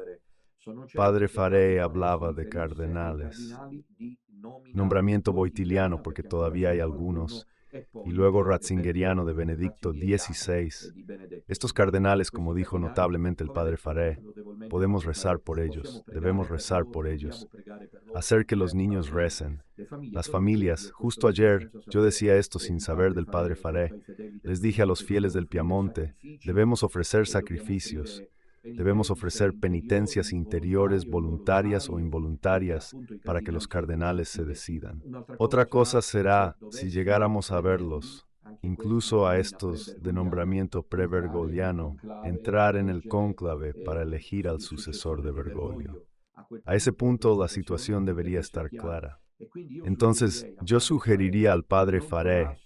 Padre Faré hablaba de cardenales, nombramiento boitiliano porque todavía hay algunos, y luego ratzingeriano de Benedicto XVI. Estos cardenales, como dijo notablemente el Padre Faré, podemos rezar por ellos, debemos rezar por ellos, hacer que los niños recen. Las familias, justo ayer yo decía esto sin saber del Padre Faré, les dije a los fieles del Piamonte, debemos ofrecer sacrificios, Debemos ofrecer penitencias interiores voluntarias o involuntarias para que los cardenales se decidan. Otra cosa será, si llegáramos a verlos, incluso a estos de nombramiento pre-bergogliano, entrar en el cónclave para elegir al sucesor de Bergoglio. A ese punto la situación debería estar clara. Entonces, yo sugeriría al padre Faré,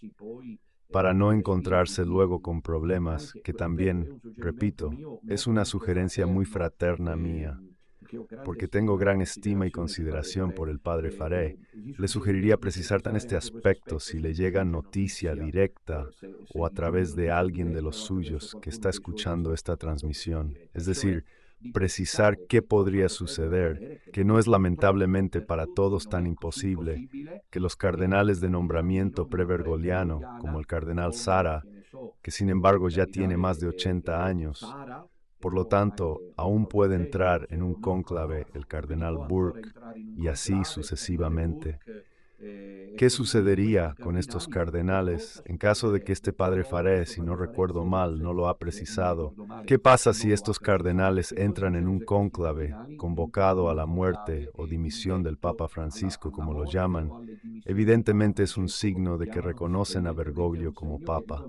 para no encontrarse luego con problemas, que también, repito, es una sugerencia muy fraterna mía, porque tengo gran estima y consideración por el padre Faré, le sugeriría precisar tan este aspecto si le llega noticia directa o a través de alguien de los suyos que está escuchando esta transmisión. Es decir, precisar qué podría suceder, que no es lamentablemente para todos tan imposible, que los cardenales de nombramiento prebergoliano, como el cardenal Sara, que sin embargo ya tiene más de 80 años, por lo tanto, aún puede entrar en un cónclave el cardenal Burke y así sucesivamente. ¿Qué sucedería con estos cardenales en caso de que este padre Faré, si no recuerdo mal, no lo ha precisado? ¿Qué pasa si estos cardenales entran en un cónclave convocado a la muerte o dimisión del Papa Francisco, como lo llaman? Evidentemente es un signo de que reconocen a Bergoglio como papa,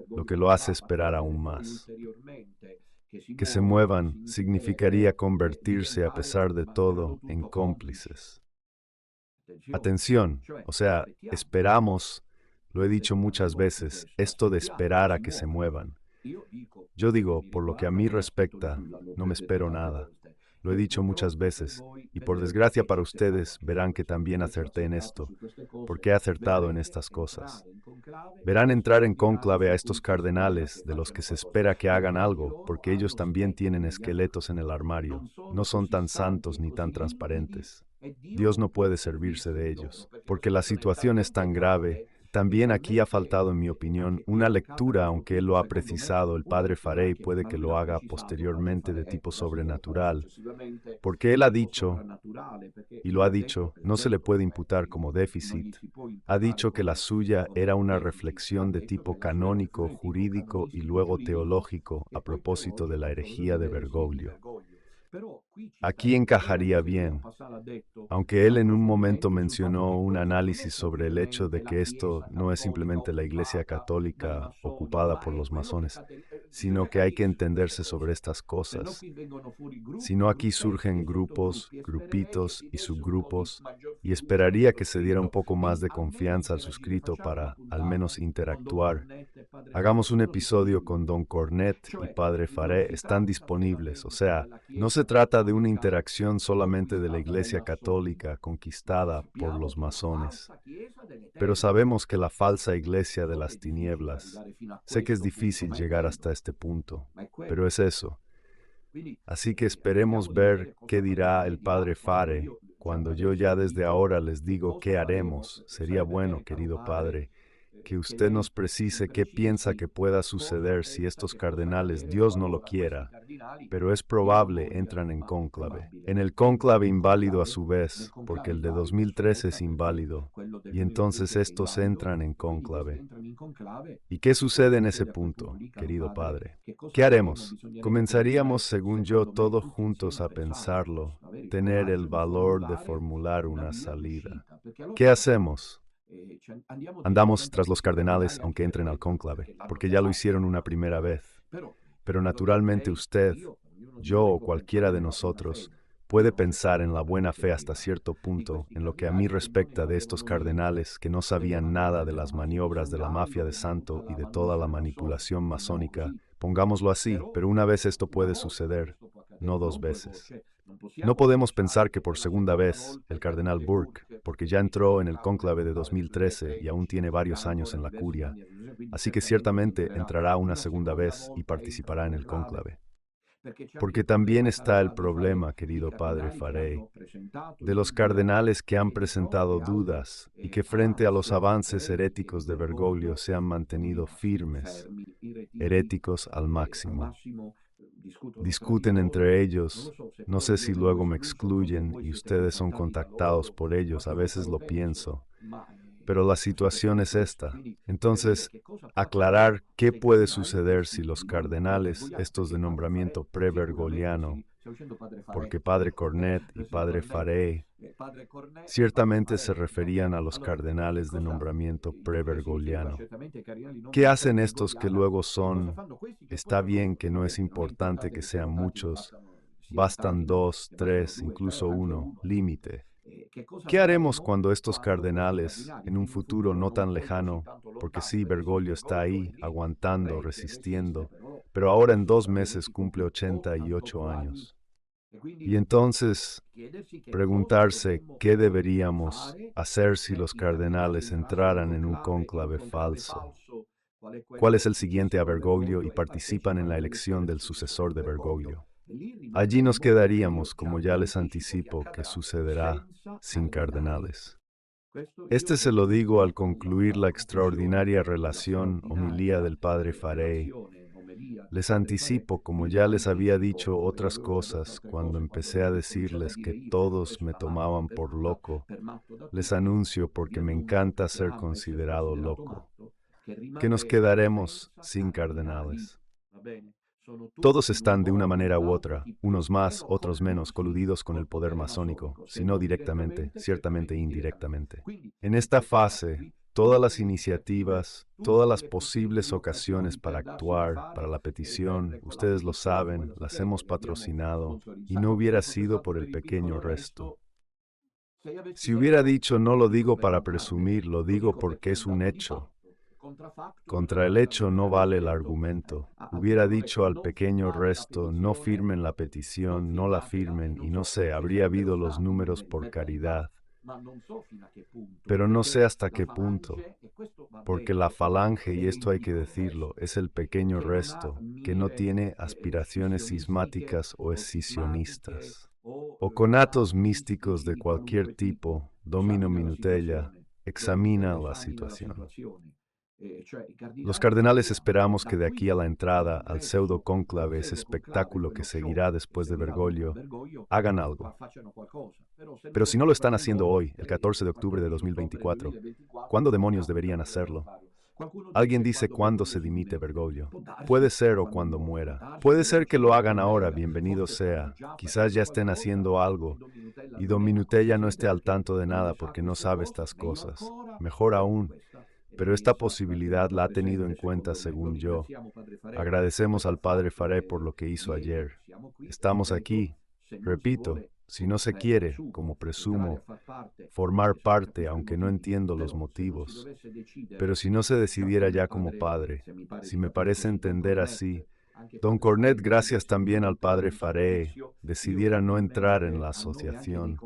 lo que lo hace esperar aún más. Que se muevan significaría convertirse, a pesar de todo, en cómplices. Atención, o sea, esperamos, lo he dicho muchas veces, esto de esperar a que se muevan. Yo digo, por lo que a mí respecta, no me espero nada. Lo he dicho muchas veces, y por desgracia para ustedes verán que también acerté en esto, porque he acertado en estas cosas. Verán entrar en cónclave a estos cardenales de los que se espera que hagan algo, porque ellos también tienen esqueletos en el armario, no son tan santos ni tan transparentes. Dios no puede servirse de ellos, porque la situación es tan grave. También aquí ha faltado, en mi opinión, una lectura, aunque él lo ha precisado, el padre Farey puede que lo haga posteriormente de tipo sobrenatural, porque él ha dicho, y lo ha dicho, no se le puede imputar como déficit, ha dicho que la suya era una reflexión de tipo canónico, jurídico y luego teológico a propósito de la herejía de Bergoglio. Aquí encajaría bien, aunque él en un momento mencionó un análisis sobre el hecho de que esto no es simplemente la Iglesia Católica ocupada por los masones, sino que hay que entenderse sobre estas cosas. Sino aquí surgen grupos, grupitos y subgrupos, y esperaría que se diera un poco más de confianza al suscrito para, al menos, interactuar. Hagamos un episodio con Don Cornet y Padre Faré, están disponibles, o sea, no se trata de una interacción solamente de la Iglesia Católica conquistada por los masones. Pero sabemos que la falsa iglesia de las tinieblas, sé que es difícil llegar hasta este punto, pero es eso. Así que esperemos ver qué dirá el padre Fare cuando yo ya desde ahora les digo qué haremos. Sería bueno, querido padre, que usted nos precise qué piensa que pueda suceder si estos cardenales, Dios no lo quiera, pero es probable, entran en cónclave. En el cónclave inválido a su vez, porque el de 2013 es inválido, y entonces estos entran en cónclave. ¿Y qué sucede en ese punto, querido padre? ¿Qué haremos? Comenzaríamos, según yo, todos juntos a pensarlo, tener el valor de formular una salida. ¿Qué hacemos? Andamos tras los cardenales aunque entren al cónclave, porque ya lo hicieron una primera vez. Pero naturalmente usted, yo o cualquiera de nosotros puede pensar en la buena fe hasta cierto punto en lo que a mí respecta de estos cardenales que no sabían nada de las maniobras de la mafia de Santo y de toda la manipulación masónica. Pongámoslo así, pero una vez esto puede suceder, no dos veces. No podemos pensar que por segunda vez el cardenal Burke, porque ya entró en el cónclave de 2013 y aún tiene varios años en la curia, así que ciertamente entrará una segunda vez y participará en el cónclave. Porque también está el problema, querido padre Farey, de los cardenales que han presentado dudas y que frente a los avances heréticos de Bergoglio se han mantenido firmes, heréticos al máximo. Discuten entre ellos, no sé si luego me excluyen y ustedes son contactados por ellos, a veces lo pienso, Pero la situación es esta. Entonces, aclarar qué puede suceder si los cardenales, estos de nombramiento pre-bergogliano, porque Padre Cornet y Padre Faré ciertamente se referían a los cardenales de nombramiento pre-bergogliano. ¿Qué hacen estos que luego son? Está bien que no es importante que sean muchos, bastan 2, 3, incluso 1, límite. ¿Qué haremos cuando estos cardenales, en un futuro no tan lejano, porque sí, Bergoglio está ahí, aguantando, resistiendo, pero ahora en 2 meses cumple 88 años? Y entonces, preguntarse qué deberíamos hacer si los cardenales entraran en un cónclave falso. ¿Cuál es el siguiente a Bergoglio y participan en la elección del sucesor de Bergoglio? Allí nos quedaríamos, como ya les anticipo, que sucederá sin cardenales. Este se lo digo al concluir la extraordinaria relación homilía del padre Faré. Les anticipo, como ya les había dicho otras cosas cuando empecé a decirles que todos me tomaban por loco, les anuncio porque me encanta ser considerado loco, que nos quedaremos sin cardenales. Todos están de una manera u otra, unos más, otros menos, coludidos con el poder masónico, si no directamente, ciertamente indirectamente. En esta fase, todas las iniciativas, todas las posibles ocasiones para actuar, para la petición, ustedes lo saben, las hemos patrocinado, y no hubiera sido por el pequeño resto. Si hubiera dicho no lo digo para presumir, lo digo porque es un hecho. Contra el hecho no vale el argumento. Hubiera dicho al pequeño resto, no firmen la petición, no la firmen, y no sé, habría habido los números por caridad. Pero no sé hasta qué punto, porque la falange, y esto hay que decirlo, es el pequeño resto, que no tiene aspiraciones cismáticas o escisionistas, o conatos místicos de cualquier tipo, Domino Minutella, examina la situación. Los cardenales esperamos que de aquí a la entrada al pseudo cónclave, ese espectáculo que seguirá después de Bergoglio, hagan algo. Pero si no lo están haciendo hoy, el 14 de octubre de 2024, ¿cuándo demonios deberían hacerlo? Alguien dice cuándo se dimite Bergoglio. Puede ser o cuando muera. Puede ser que lo hagan ahora, bienvenido sea. Quizás ya estén haciendo algo y Don Minutella no esté al tanto de nada porque no sabe estas cosas. Mejor aún, pero esta posibilidad la ha tenido en cuenta según yo. Agradecemos al padre Faré por lo que hizo ayer. Estamos aquí, repito, si no se quiere, como presumo, formar parte, aunque no entiendo los motivos. Pero si no se decidiera ya como padre, si me parece entender así, don Cornet, gracias también al padre Faré, decidiera no entrar en la asociación.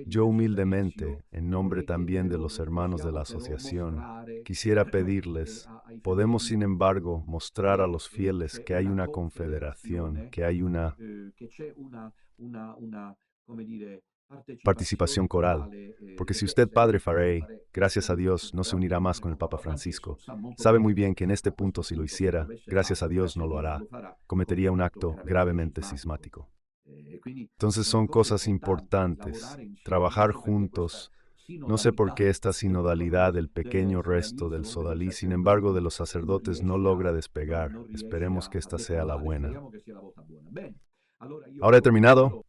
Yo humildemente, en nombre también de los hermanos de la asociación, quisiera pedirles, podemos sin embargo mostrar a los fieles que hay una confederación, que hay una participación coral, porque si usted, padre Faré, gracias a Dios, no se unirá más con el Papa Francisco, sabe muy bien que en este punto si lo hiciera, gracias a Dios no lo hará, cometería un acto gravemente cismático. Entonces son cosas importantes, trabajar juntos. No sé por qué esta sinodalidad del pequeño resto del sodalí, sin embargo, de los sacerdotes no logra despegar. Esperemos que esta sea la buena. Ahora he terminado.